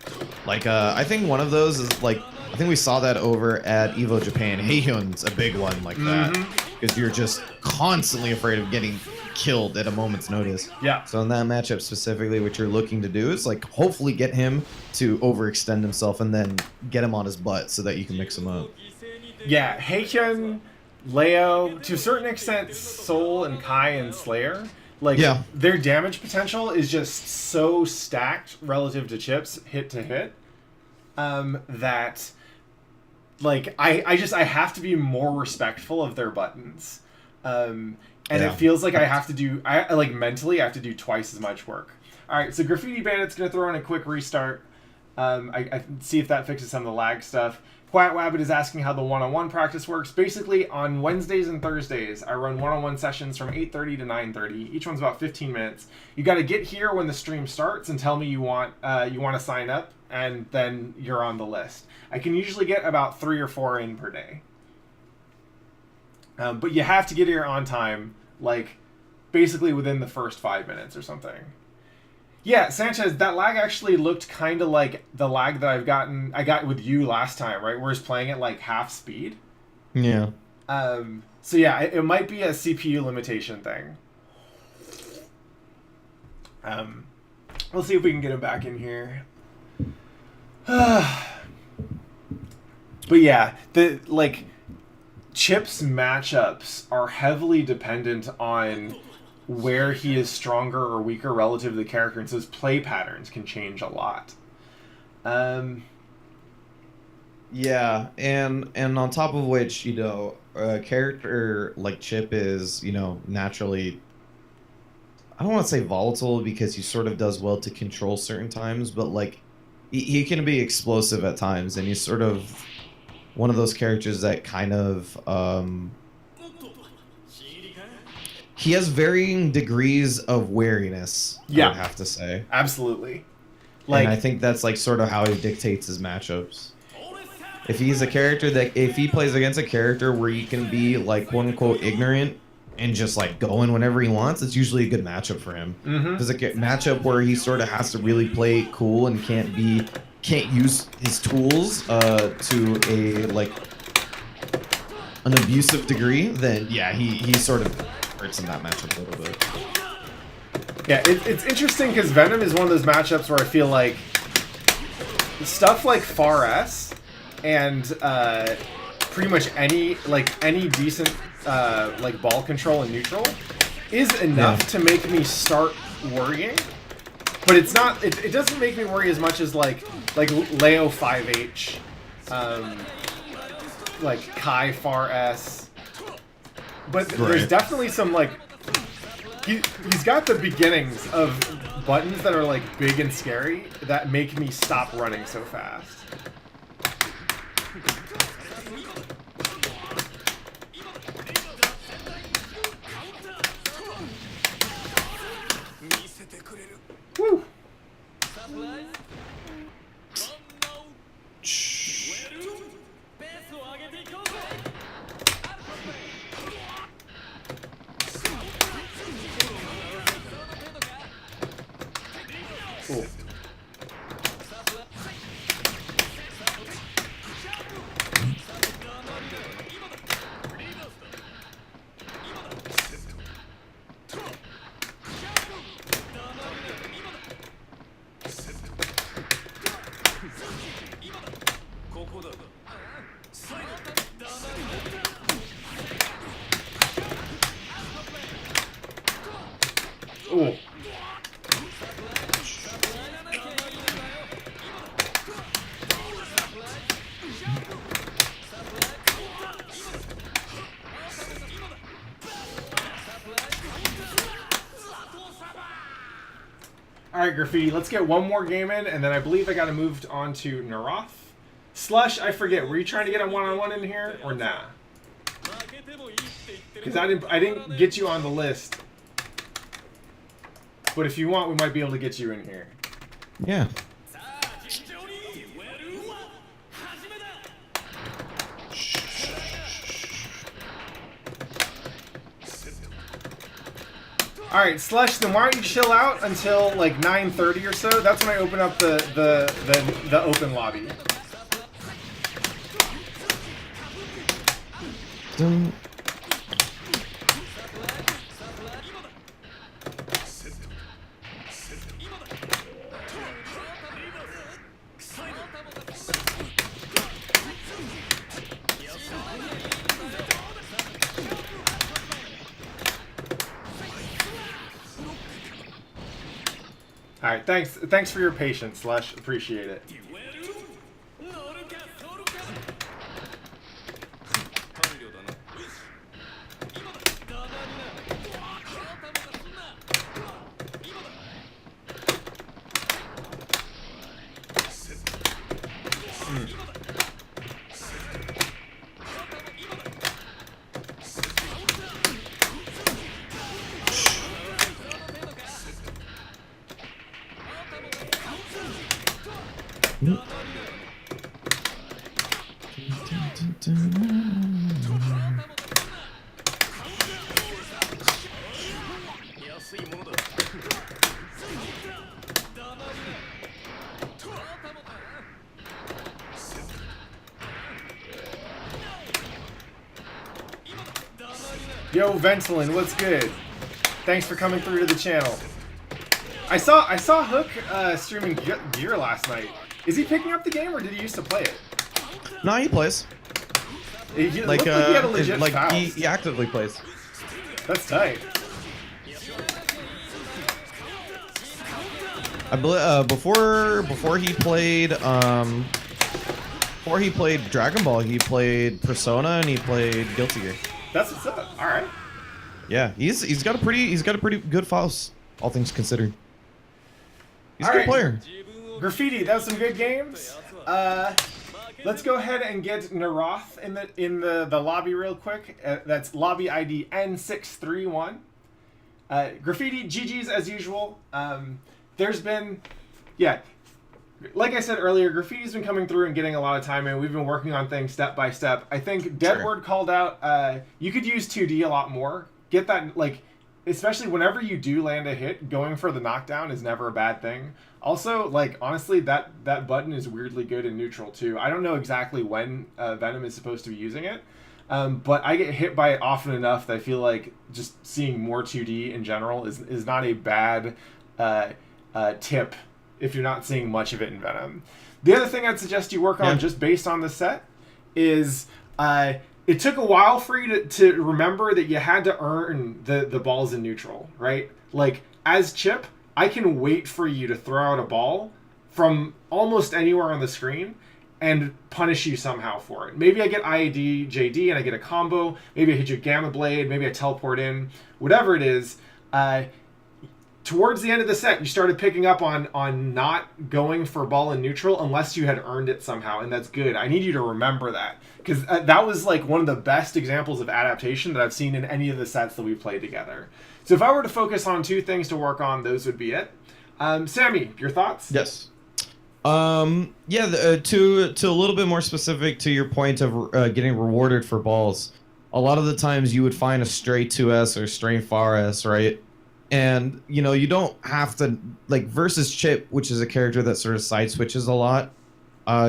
Like, I think one of those is, like, I think we saw that over at Evo Japan. Heihyun's a big one like that. Because you're just constantly afraid of getting killed at a moment's notice. Yeah. So in that matchup specifically, what you're looking to do is, like, hopefully get him to overextend himself and then get him on his butt so that you can mix him up. Yeah, Heikyun, Leo, to a certain extent, Soul and Kai and Slayer, like, their damage potential is just so stacked relative to Chip's hit to hit, that, like, I have to be more respectful of their buttons. And it feels like I have to do, like, mentally, I have to do twice as much work. Alright, so Graffiti Bandit's going to throw in a quick restart. I see if that fixes some of the lag stuff. Quiet Wabbit is asking how the one-on-one practice works. Basically, on Wednesdays and Thursdays, I run one-on-one sessions from 8:30 to 9:30. Each one's about 15 minutes. You got to get here when the stream starts and tell me you want to sign up, and then you're on the list. I can usually get about 3 or 4 in per day. But you have to get here on time, like, basically within the first 5 minutes or something. Yeah, Sanchez, that lag actually looked kind of like the lag that I got with you last time, right? We're just playing at like half speed. Yeah. So yeah, it might be a CPU limitation thing. We'll see if we can get him back in here. But yeah, Chip's matchups are heavily dependent on where he is stronger or weaker relative to the character, and so his play patterns can change a lot. Yeah, and on top of which, you know, a character like Chip is, you know, naturally, I don't want to say volatile because he sort of does well to control certain times, but like he can be explosive at times, and he's sort of one of those characters that kind of he has varying degrees of wariness, I would have to say. Absolutely. Like, and I think that's like sort of how he dictates his matchups. If he's a character that, if he plays against a character where he can be like quote unquote ignorant and just like go in whenever he wants, it's usually a good matchup for him. There's a matchup where he sort of has to really play cool and can't use his tools to a like an abusive degree, then yeah, he sort of hurts in that matchup a little bit. Yeah, it's interesting because Venom is one of those matchups where I feel like stuff like Far S and pretty much any decent like ball control and neutral is enough to make me start worrying. But it's not. It doesn't make me worry as much as like Leo 5H, like Kai Far S. But there's definitely some like he's got the beginnings of buttons that are like big and scary that make me stop running so fast. Woo. Cool. Ooh. Alright, Graffiti, let's get one more game in, and then I believe I got to move on to Naroth. Slush, I forget, were you trying to get a one-on-one in here, or nah? Because I didn't get you on the list. But if you want, we might be able to get you in here. Yeah. All right, Slush. Then why don't you chill out until like 9:30 or so? That's when I open up the open lobby. Dun. All right, thanks for your patience, Slush. Appreciate it. Yo, Ventolin, what's good? Thanks for coming through to the channel. I saw Hook streaming Gear last night. Is he picking up the game, or did he used to play it? No, he plays. He looked like he had a legit Faust. He actively plays. That's tight. I believe before he played Dragon Ball, he played Persona and he played Guilty Gear. That's what's up. All right. Yeah, he's got a pretty good Faust, all things considered. He's All a good right. player. Graffiti, that was some good games. Let's go ahead and get Naroth in the lobby real quick. That's lobby ID N631. Graffiti, GG's as usual. There's been, yeah, like I said earlier, Graffiti's been coming through and getting a lot of time in. We've been working on things step by step. I think Deadward called out, you could use 2D a lot more. Get that, like, especially whenever you do land a hit, going for the knockdown is never a bad thing. Also, like, honestly, that button is weirdly good in neutral, too. I don't know exactly when Venom is supposed to be using it, but I get hit by it often enough that I feel like just seeing more 2D in general is not a bad tip if you're not seeing much of it in Venom. The other thing I'd suggest you work on, just based on the set, is it took a while for you to remember that you had to earn the balls in neutral, right? Like, as Chip, I can wait for you to throw out a ball from almost anywhere on the screen and punish you somehow for it. Maybe I get IAD, JD, and I get a combo. Maybe I hit you Gamma Blade. Maybe I teleport in. Whatever it is, towards the end of the set, you started picking up on not going for ball in neutral unless you had earned it somehow, and that's good. I need you to remember that, because that was like one of the best examples of adaptation that I've seen in any of the sets that we've played together. So if I were to focus on two things to work on, those would be it. Sammy, your thoughts? Yes. Yeah, to a little bit more specific to your point of getting rewarded for balls, a lot of the times you would find a stray 2S or stray 4S, right? And, you know, you don't have to, like, versus Chip, which is a character that sort of side switches a lot,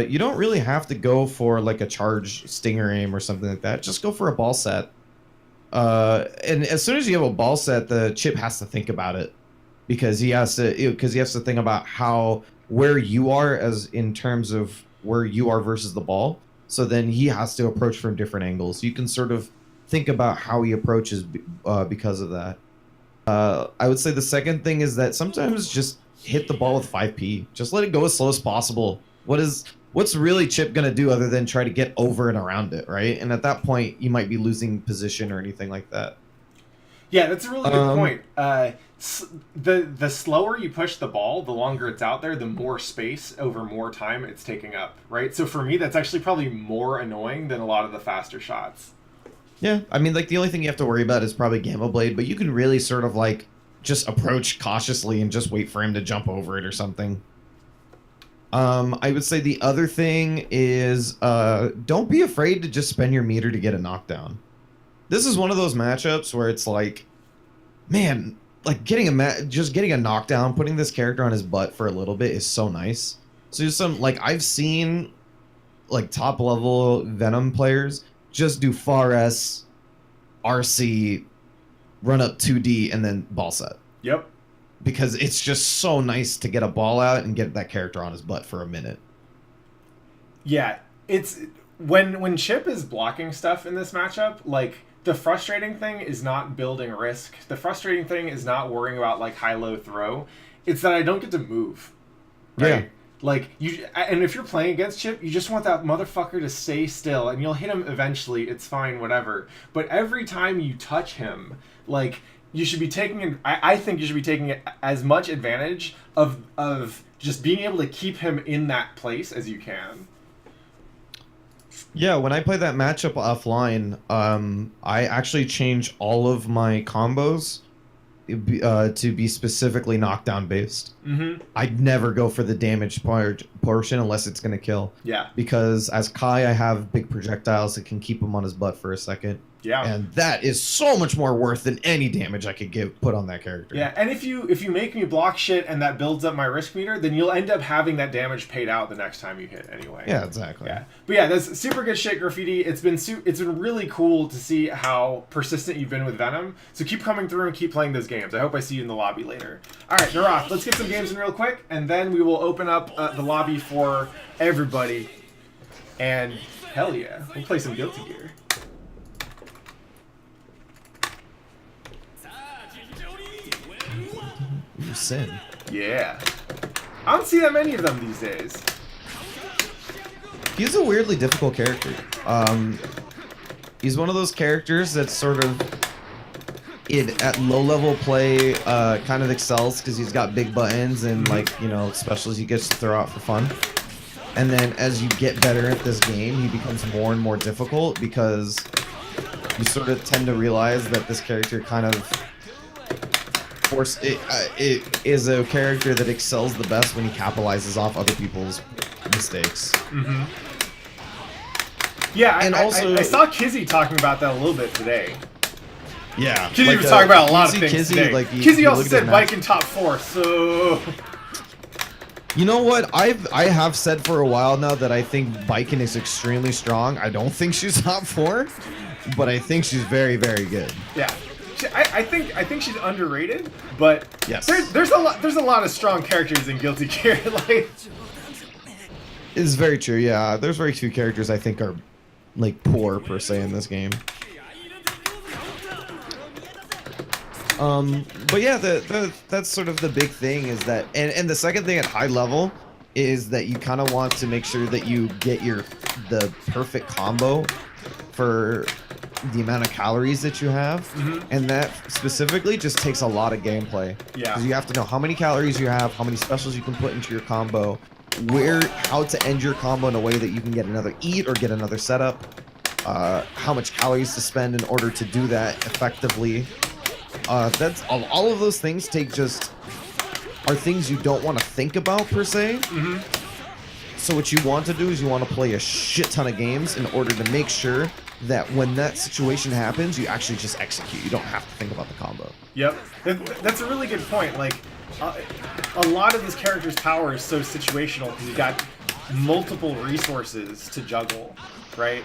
you don't really have to go for, like, a charge stinger aim or something like that. Just go for a ball set. And as soon as you have a ball set, the Chip has to think about it, because he has to think about where you are as in terms of where you are versus the ball. So then he has to approach from different angles. You can sort of think about how he approaches because of that. I would say the second thing is that sometimes just hit the ball with 5p. Just let it go as slow as possible. What's really Chip gonna do other than try to get over and around it, right? And at that point, you might be losing position or anything like that. Yeah, that's a really good point. The slower you push the ball, the longer it's out there, the more space over more time it's taking up, right? So for me, that's actually probably more annoying than a lot of the faster shots. Yeah, I mean, like, the only thing you have to worry about is probably Gamma Blade, but you can really sort of, like, just approach cautiously and just wait for him to jump over it or something. I would say the other thing is don't be afraid to just spend your meter to get a knockdown. This is one of those matchups where it's like, man, like getting just getting a knockdown, putting this character on his butt for a little bit is so nice. So just some like I've seen like top level Venom players just do far S, RC, run up 2D, and then ball set. Yep. Because it's just so nice to get a ball out and get that character on his butt for a minute. Yeah, it's when Chip is blocking stuff in this matchup, like the frustrating thing is not building risk. The frustrating thing is not worrying about like high-low throw. It's that I don't get to move. Right? Yeah. Like and if you're playing against Chip, you just want that motherfucker to stay still, and you'll hit him eventually. It's fine, whatever. But every time you touch him, like you should be taking. I think you should be taking as much advantage of just being able to keep him in that place as you can. Yeah, when I play that matchup offline, I actually change all of my combos to be specifically knockdown based. Mm-hmm. I'd never go for the damage portion unless it's going to kill. Yeah. Because as Kai, I have big projectiles that can keep him on his butt for a second. Yeah. And that is so much more worth than any damage I could put on that character. Yeah, and if you make me block shit and that builds up my risk meter, then you'll end up having that damage paid out the next time you hit anyway. Yeah, exactly. Yeah. But yeah, that's super good shit, Graffiti. It's been really cool to see how persistent you've been with Venom. So keep coming through and keep playing those games. I hope I see you in the lobby later. All right, Naroth, let's get some games in real quick, and then we will open up the lobby for everybody. And hell yeah, we'll play some Guilty Gear. Sin. Yeah. I don't see that many of them these days. He's a weirdly difficult character. He's one of those characters that sort of at low level play kind of excels because he's got big buttons and like, you know, specials he gets to throw out for fun. And then as you get better at this game, he becomes more and more difficult because you sort of tend to realize that this character kind of it is a character that excels the best when he capitalizes off other people's mistakes. Mm-hmm. Yeah, and I saw Kizzy talking about that a little bit today. Yeah, Kizzy was talking about a lot of things today. Like Kizzy also said Bike in top 4, so... You know what? I have said for a while now that I think Biken is extremely strong. I don't think she's top 4, but I think she's very, very good. Yeah. I think she's underrated, but yes, there's a lot of strong characters in Guilty Gear. Like, it's very true. Yeah, there's very few characters I think are like poor per se in this game. But yeah, that's sort of the big thing is that, and the second thing at high level is that you kind of want to make sure that you get the perfect combo for the amount of calories that you have, and that specifically just takes a lot of gameplay. Yeah, because you have to know how many calories you have, how many specials you can put into your combo, how to end your combo in a way that you can get another eat or get another setup, how much calories to spend in order to do that effectively. That's all of those things are things you don't want to think about per se. So what you want to do is you want to play a shit ton of games in order to make sure that when that situation happens, you actually just execute. You don't have to think about the combo. Yep. That's a really good point. Like, a lot of this character's power is so situational because you got multiple resources to juggle, right?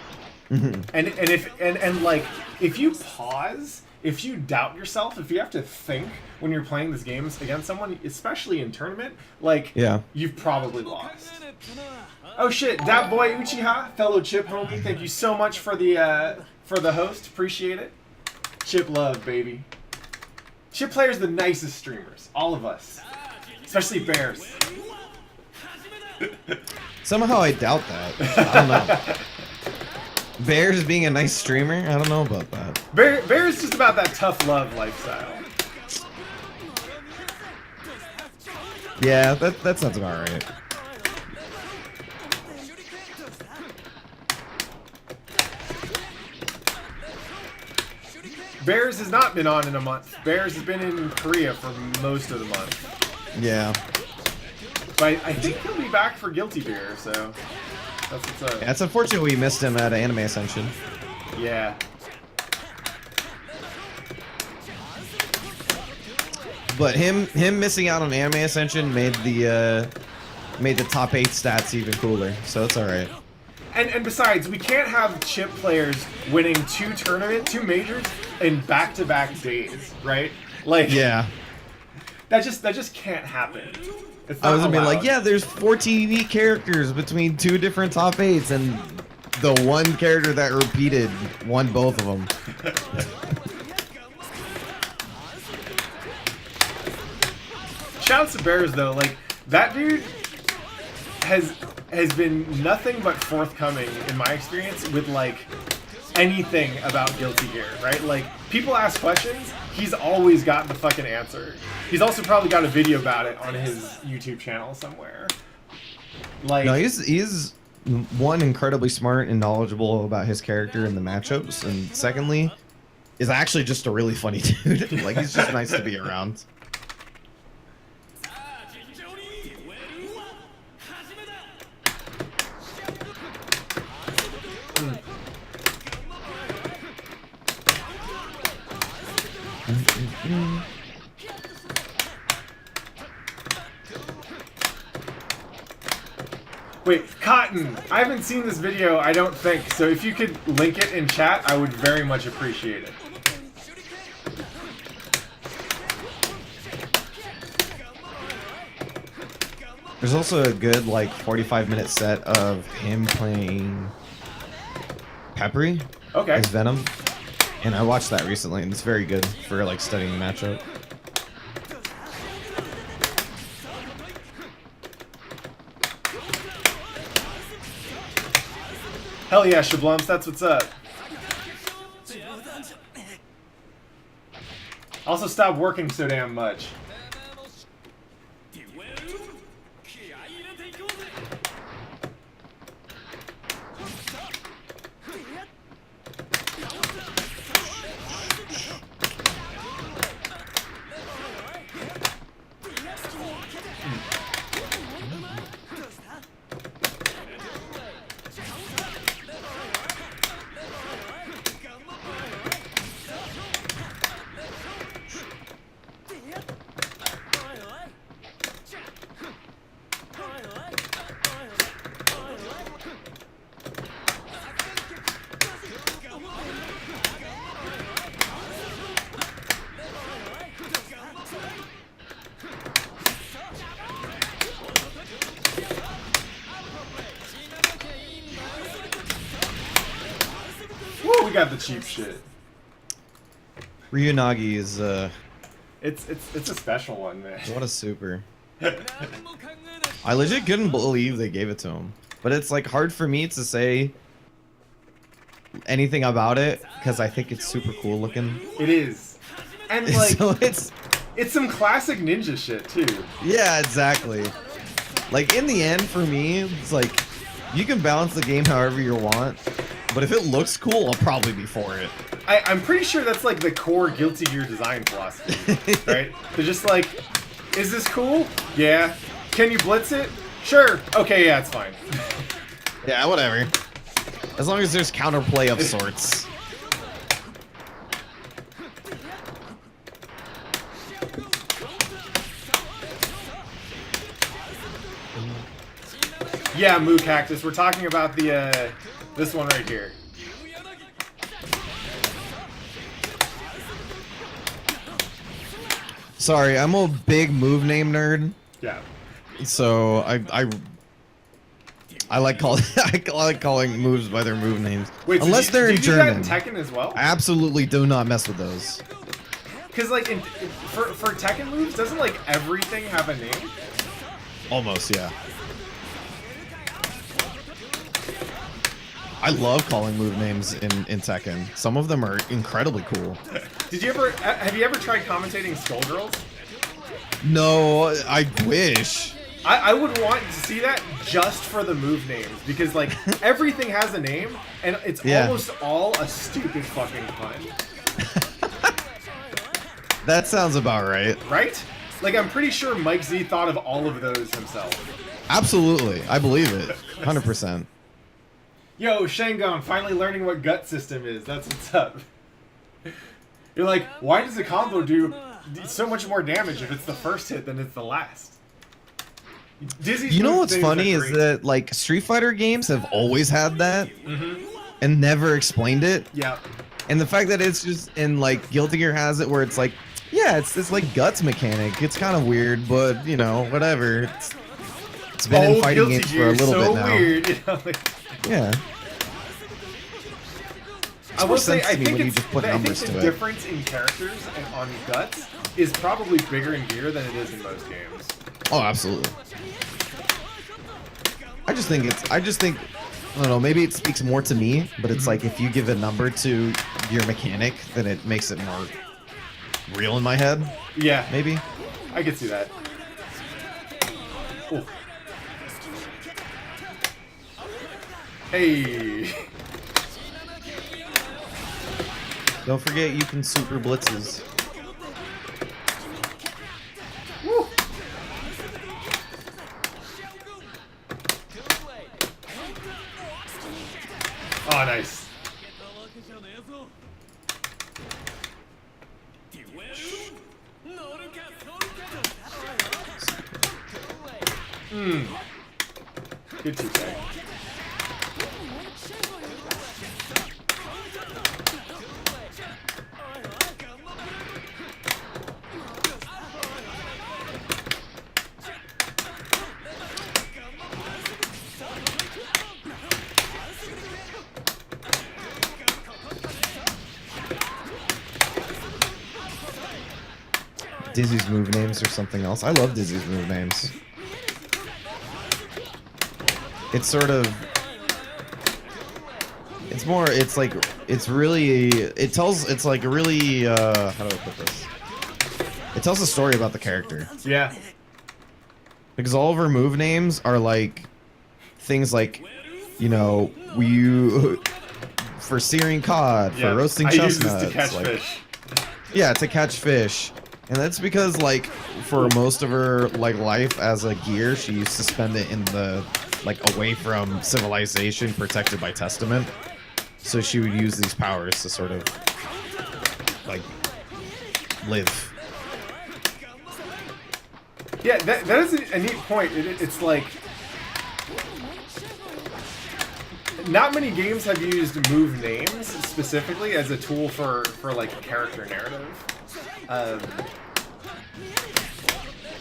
And like, if you pause, if you doubt yourself, if you have to think when you're playing these games against someone, especially in tournament, like, yeah, you've probably lost. Oh shit, that boy Uchiha, fellow Chip homie, thank you so much for the host, appreciate it. Chip love, baby. Chip players the nicest streamers, all of us, especially Bears. Somehow I doubt that. I don't know. Bears being a nice streamer? I don't know about that. Bear's just about that tough love lifestyle. Yeah, that sounds about right. Bears has not been on in a month. Bears has been in Korea for most of the month. Yeah. But I think he'll be back for Guilty Gear, so that's what's up. Yeah, it's unfortunate we missed him at Anime Ascension. Yeah. But him missing out on Anime Ascension made the top 8 stats even cooler. So it's all right. And besides, we can't have chip players winning 2 majors in back-to-back days, right? Like, Yeah. that just can't happen. It's I not was gonna be allowed. like, yeah, there's 14 unique characters between 2 different top 8s, and the one character that repeated won both of them. Shouts to Bears though, like that dude has been nothing but forthcoming in my experience with like anything about Guilty Gear, right? Like people ask questions, he's always got the fucking answer. He's also probably got a video about it on his YouTube channel somewhere. Like No, he's one, incredibly smart and knowledgeable about his character and the matchups, and secondly, is actually just a really funny dude. Like he's just nice to be around. Wait, Cotton, I haven't seen this video, I don't think, so if you could link it in chat, I would very much appreciate it. There's also a good like 45-minute set of him playing Peppery Okay. as Venom, and I watched that recently, and it's very good for like studying the matchup. Hell yeah, Shablumps, that's what's up. Also, stop working so damn much. Woo, we got the cheap shit. Ryunagi is It's a special one, man. what a super. I legit couldn't believe they gave it to him, but it's like hard for me to say anything about it because I think it's super cool looking. It is. And like So it's some classic ninja shit too. yeah, exactly. Like in the end, for me, it's like you can balance the game however you want, but if it looks cool, I'll probably be for it. I'm pretty sure that's like the core Guilty Gear design philosophy, right? They're just like, is this cool? Yeah. Can you blitz it? Sure. Okay, yeah, it's fine. Yeah, whatever. As long as there's counterplay of sorts. Yeah, Moo Cactus. We're talking about the this one right here. Sorry, I'm a big move name nerd, Yeah. so I like calling I like calling moves by their move names. Wait, so Unless they're in did you German. do that in Tekken as well? I absolutely do not mess with those. Because like for Tekken moves, doesn't like everything have a name? Almost, yeah. I love calling move names in Tekken. Some of them are incredibly cool. Have you ever tried commentating Skullgirls? No, I wish. I would want to see that just for the move names because like everything has a name and it's almost all a stupid fucking pun. That sounds about right. Right? Like I'm pretty sure Mike Z thought of all of those himself. Absolutely. I believe it. 100%. Yo, Shangon, finally learning what gut system is. That's what's up. You're like, why does a combo do so much more damage if it's the first hit than it's the last. Dizzy's You know move what's things funny are is great. that like Street Fighter games have always had that and never explained it. Yeah. And the fact that it's just in like Guilty Gear has it where it's like, yeah, it's like guts mechanic. It's kind of weird, but you know, whatever. It's been in fighting Guilty games for Gear a is little so bit now. weird. You know, like, Yeah. I will say, I think when you it's just put I think numbers the to it. difference in characters and on guts is probably bigger in Gear than it is in most games. Oh, absolutely. I just think I don't know, maybe it speaks more to me, but it's like if you give a number to your mechanic, then it makes it more real in my head, Yeah, maybe. I can see that. Ooh. Hey. Don't forget you can super blitzes. Woo. Oh, nice. Good 2K. Dizzy's move names or something else. I love Dizzy's move names. It's sort of... It's more, it's like, it's really, it's like really, how do I put this? It tells a story about the character. Yeah. Because all of her move names are like, things like, you know, for searing cod, Yeah. for roasting I use chestnuts. this to catch like, fish. Yeah, to catch fish. And that's because, like, for most of her, like, life as a gear, she used to spend it in the, like, away from civilization, protected by testament. So she would use these powers to sort of, like, live. Yeah, that is a neat point. It's like... Not many games have used move names specifically as a tool for like, a character narrative.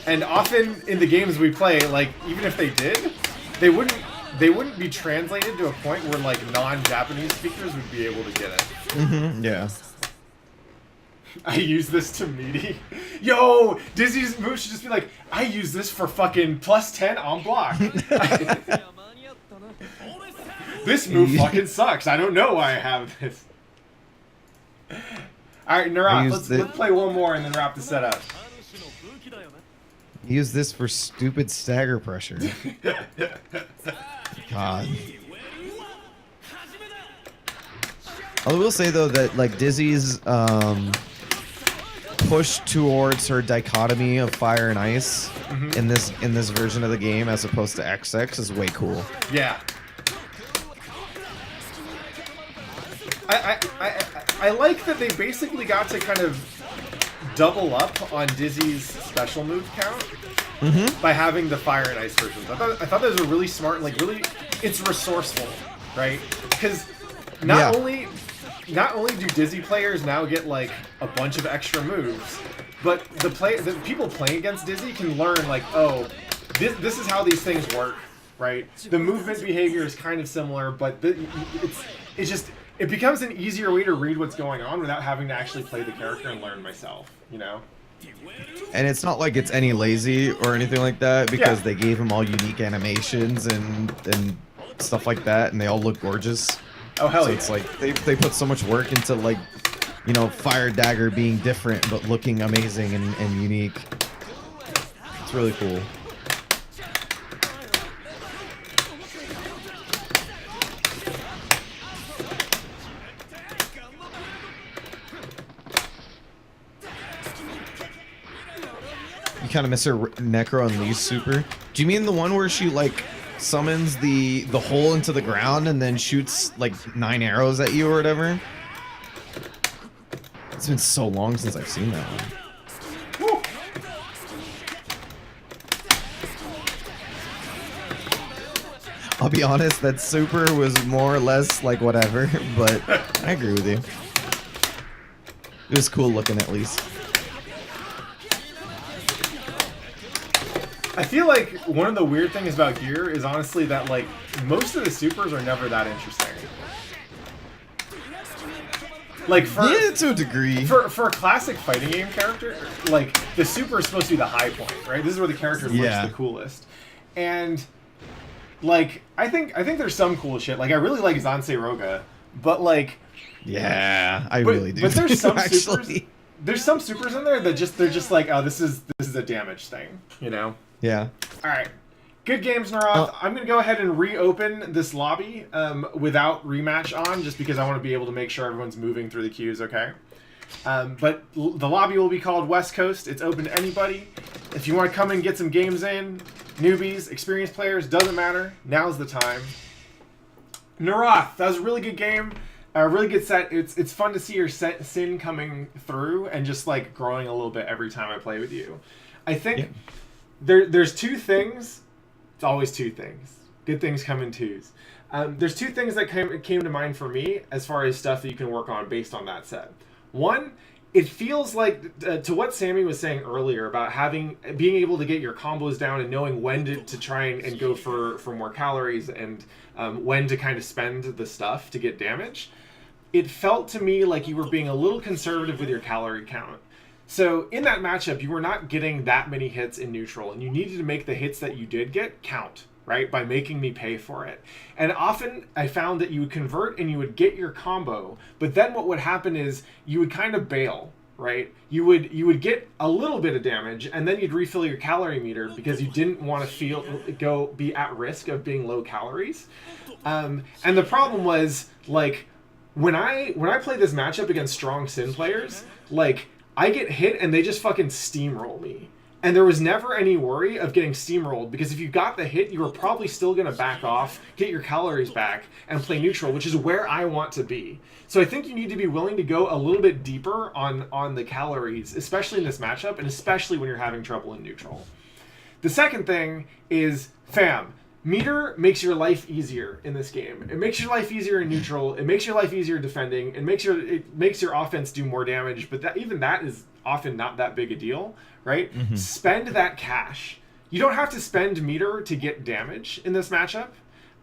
And often in the games we play, like, even if they did, they wouldn't be translated to a point where, like, non-Japanese speakers would be able to get it. Mm-hmm, yeah. I use this to meaty. Yo, Dizzy's move should just be like, I use this for fucking +10 on block. This move fucking sucks. I don't know why I have this. Alright, Narok, let's play one more and then wrap the set up. Use this for stupid stagger pressure. God. I will say though that like Dizzy's push towards her dichotomy of fire and ice in this version of the game as opposed to XX is way cool. Yeah. I like that they basically got to kind of double up on Dizzy's special move count by having the fire and ice versions. I thought those were really smart and like really, it's resourceful, right? Because not only do Dizzy players now get like a bunch of extra moves, but the people playing against Dizzy can learn like, oh, this is how these things work, right? The movement behavior is kind of similar, but it becomes an easier way to read what's going on without having to actually play the character and learn myself, you know? And it's not like it's any lazy or anything like that because they gave him all unique animations and stuff like that, and they all look gorgeous. Oh, hell so yeah. It's like they put so much work into like, you know, Fire Dagger being different but looking amazing and unique. It's really cool. You kind of miss her Necro and Lee's super. Do you mean the one where she like summons the hole into the ground and then shoots like 9 arrows at you or whatever? It's been so long since I've seen that one. I'll be honest, that super was more or less like whatever, but I agree with you. It was cool looking at least. I feel like one of the weird things about gear is honestly that like most of the supers are never that interesting. Like for Yeah, to a degree. for a classic fighting game character, like the super is supposed to be the high point, right? This is where the character looks Yeah. the coolest. And like I think there's some cool shit. Like I really like Zansei Roga, but like Yeah, I but, really do. but there's some actually. supers. There's some supers in there that they're just like, oh, this is a damage thing, you know? Yeah. All right. Good games, Naroth. I'm going to go ahead and reopen this lobby without rematch on, just because I want to be able to make sure everyone's moving through the queues, okay? But the lobby will be called West Coast. It's open to anybody. If you want to come and get some games in, newbies, experienced players, doesn't matter. Now's the time. Naroth, that was a really good game. A really good set. It's fun to see your sin coming through and just like growing a little bit every time I play with you. I think there's two things. It's always two things. Good things come in twos. There's two things that came to mind for me as far as stuff that you can work on based on that set. One, it feels like to what Sammy was saying earlier about being able to get your combos down and knowing when to try and go for more calories and when to kind of spend the stuff to get damage. It felt to me like you were being a little conservative with your calorie count. So in that matchup, you were not getting that many hits in neutral, and you needed to make the hits that you did get count, right? By making me pay for it. And often I found that you would convert and you would get your combo, but then what would happen is you would kind of bail, right? You would get a little bit of damage, and then you'd refill your calorie meter because you didn't want to be at risk of being low calories. And the problem was like when I play this matchup against strong Sin players, like I get hit and they just fucking steamroll me. And there was never any worry of getting steamrolled because if you got the hit, you were probably still going to back off, get your calories back, and play neutral, which is where I want to be. So I think you need to be willing to go a little bit deeper on the calories, especially in this matchup, and especially when you're having trouble in neutral. The second thing is, meter makes your life easier in this game. It makes your life easier in neutral. It makes your life easier defending. It makes your offense do more damage. But even that is often not that big a deal, right? Mm-hmm. Spend that cash. You don't have to spend meter to get damage in this matchup.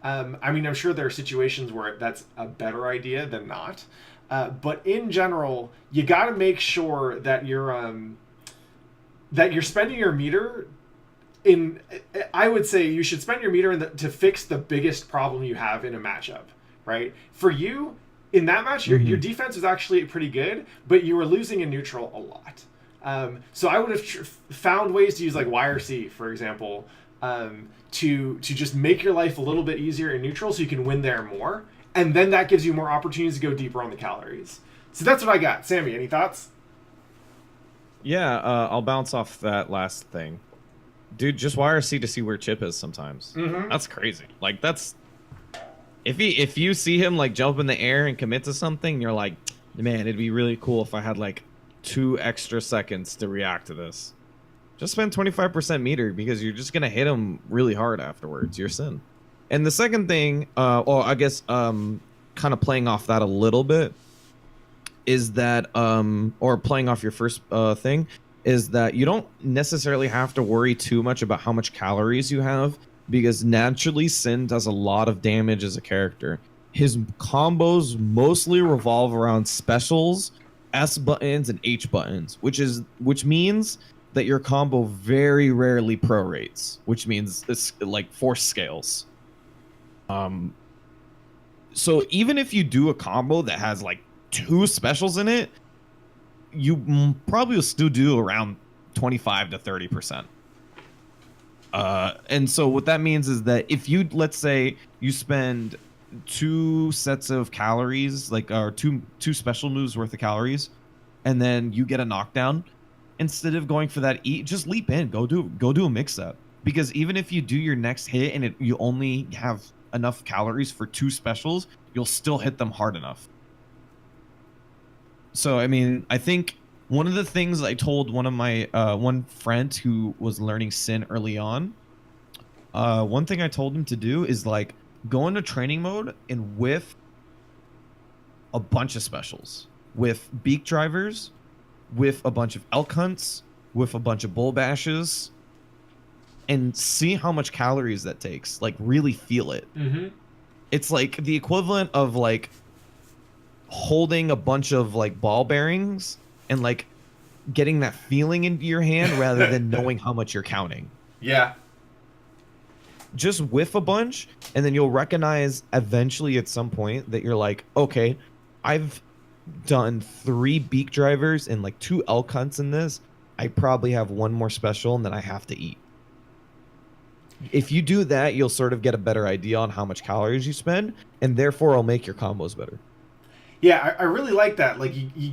I mean, I'm sure there are situations where that's a better idea than not. But in general, you got to make sure that you're spending your meter. I would say you should spend your meter to fix the biggest problem you have in a matchup, right? For you, in that match, your defense was actually pretty good, but you were losing in neutral a lot. So I would have found ways to use like YRC, for example, to just make your life a little bit easier in neutral so you can win there more. And then that gives you more opportunities to go deeper on the calories. So that's what I got. Sammy, any thoughts? Yeah, I'll bounce off that last thing. Dude, just YRC to see where Chip is sometimes. Mm-hmm. That's crazy. Like, that's... If you see him, like, jump in the air and commit to something, you're like, man, it'd be really cool if I had, like, 2 extra seconds to react to this. Just spend 25% meter, because you're just going to hit him really hard afterwards. You're Sin. And the second thing, or I guess kind of playing off that a little bit, is that, or playing off your first thing, is that you don't necessarily have to worry too much about how much calories you have, because naturally Sin does a lot of damage as a character. His combos mostly revolve around specials, S buttons, and H buttons, which means that your combo very rarely prorates, which means it's like force scales. So even if you do a combo that has like 2 specials in it, you probably will still do around 25 to 30%. And so what that means is that if you, let's say you spend 2 sets of calories, like, or two special moves worth of calories, and then you get a knockdown, instead of going for that just leap in, go do a mix up. Because even if you do your next hit and you only have enough calories for 2 specials, you'll still hit them hard enough. So, I mean, I think one of the things I told one of my one friend who was learning Sin early on, one thing I told him to do is, like, go into training mode and whiff a bunch of specials, with beak drivers, with a bunch of elk hunts, with a bunch of bull bashes, and see how much calories that takes. Like, really feel it. Mm-hmm. It's like the equivalent of like holding a bunch of like ball bearings and like getting that feeling into your hand rather than knowing how much you're counting. Yeah. Just whiff a bunch, and then you'll recognize eventually at some point that you're like, okay, I've done 3 beak drivers and like 2 elk hunts in this. I probably have 1 more special and then I have to eat. If you do that, you'll sort of get a better idea on how much calories you spend, and therefore it'll make your combos better. Yeah, I really like that. Like, you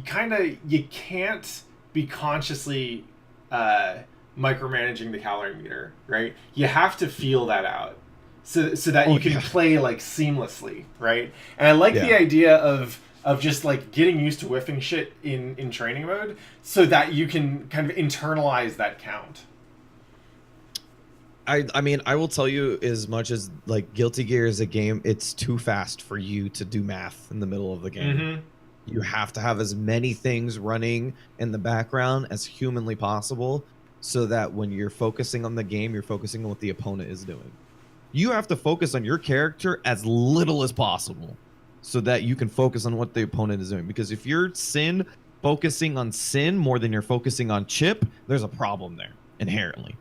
can't be consciously micromanaging the calorie meter, right? You have to feel that out so that you can play like seamlessly, right? And I like the idea of just like getting used to whiffing shit in training mode so that you can kind of internalize that count. I mean, I will tell you, as much as like Guilty Gear is a game, it's too fast for you to do math in the middle of the game. Mm-hmm. You have to have as many things running in the background as humanly possible, so that when you're focusing on the game, you're focusing on what the opponent is doing. You have to focus on your character as little as possible so that you can focus on what the opponent is doing. Because if you're Sin focusing on Sin more than you're focusing on Chip, there's a problem there inherently.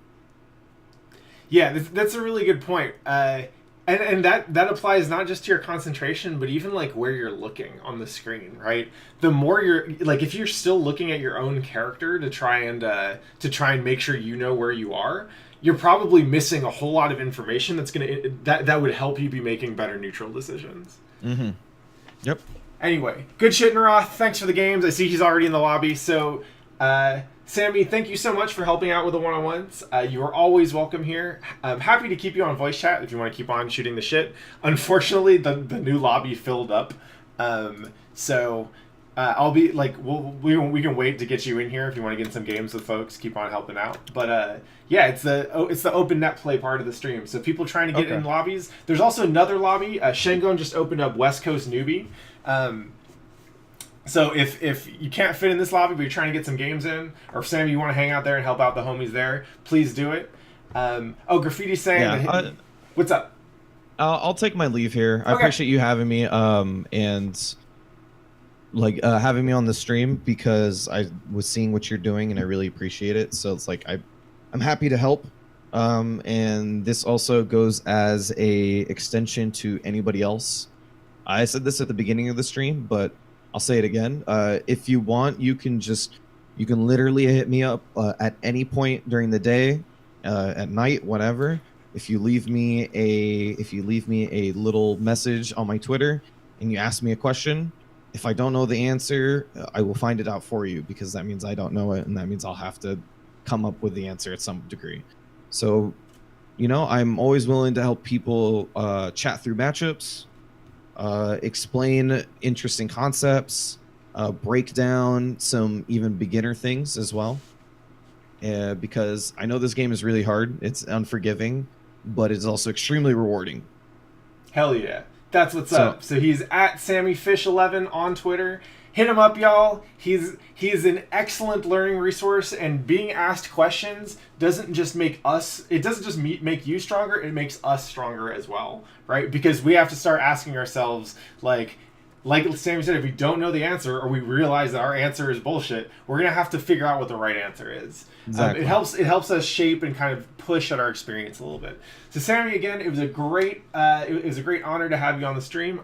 Yeah, that's a really good point. And that applies not just to your concentration, but even like where you're looking on the screen, right? The more you're like, if you're still looking at your own character to try and make sure you know where you are, you're probably missing a whole lot of information that would help you be making better neutral decisions. Mm-hmm. Yep. Anyway, good shit, Naroth. Thanks for the games. I see he's already in the lobby. So, Sammy, thank you so much for helping out with the one-on-ones. You are always welcome here. I'm happy to keep you on voice chat if you want to keep on shooting the shit. Unfortunately, the new lobby filled up. So I'll be like, we can wait to get you in here if you want to get in some games with folks. Keep on helping out. But yeah, it's the open net play part of the stream. So people trying to get in lobbies. There's also another lobby. Shengon just opened up West Coast Newbie. So if you can't fit in this lobby, but you're trying to get some games in, or if Sammy, you want to hang out there and help out the homies there, please do it. Graffiti's saying, what's up? I'll take my leave here. I appreciate you having me, and like having me on the stream, because I was seeing what you're doing and I really appreciate it. So it's like I'm happy to help. And this also goes as a extension to anybody else. I said this at the beginning of the stream, but I'll say it again. If you want, you can literally hit me up at any point during the day, at night, whatever. If you leave me a little message on my Twitter and you ask me a question, if I don't know the answer, I will find it out for you, because that means I don't know it, and that means I'll have to come up with the answer at some degree. So, I'm always willing to help people chat through matchups, explain interesting concepts, break down some even beginner things as well. Because I know this game is really hard. It's unforgiving, but it's also extremely rewarding. Hell yeah. That's what's up. So he's at Samifish11 on Twitter. Hit him up, y'all. He's an excellent learning resource, and being asked questions doesn't just make make you stronger, it makes us stronger as well, right? Because we have to start asking ourselves, like Sammy said, if we don't know the answer, or we realize that our answer is bullshit, we're gonna have to figure out what the right answer is. Exactly. It helps us shape and kind of push at our experience a little bit. So Sammy, again, it was a great honor to have you on the stream.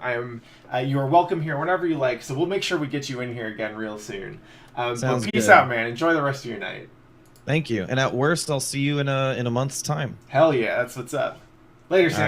You are welcome here whenever you like. So we'll make sure we get you in here again real soon. Sounds peace good. out, man. Enjoy the rest of your night. Thank you. And at worst, I'll see you in a month's time. Hell yeah, that's what's up. Later, Sammy.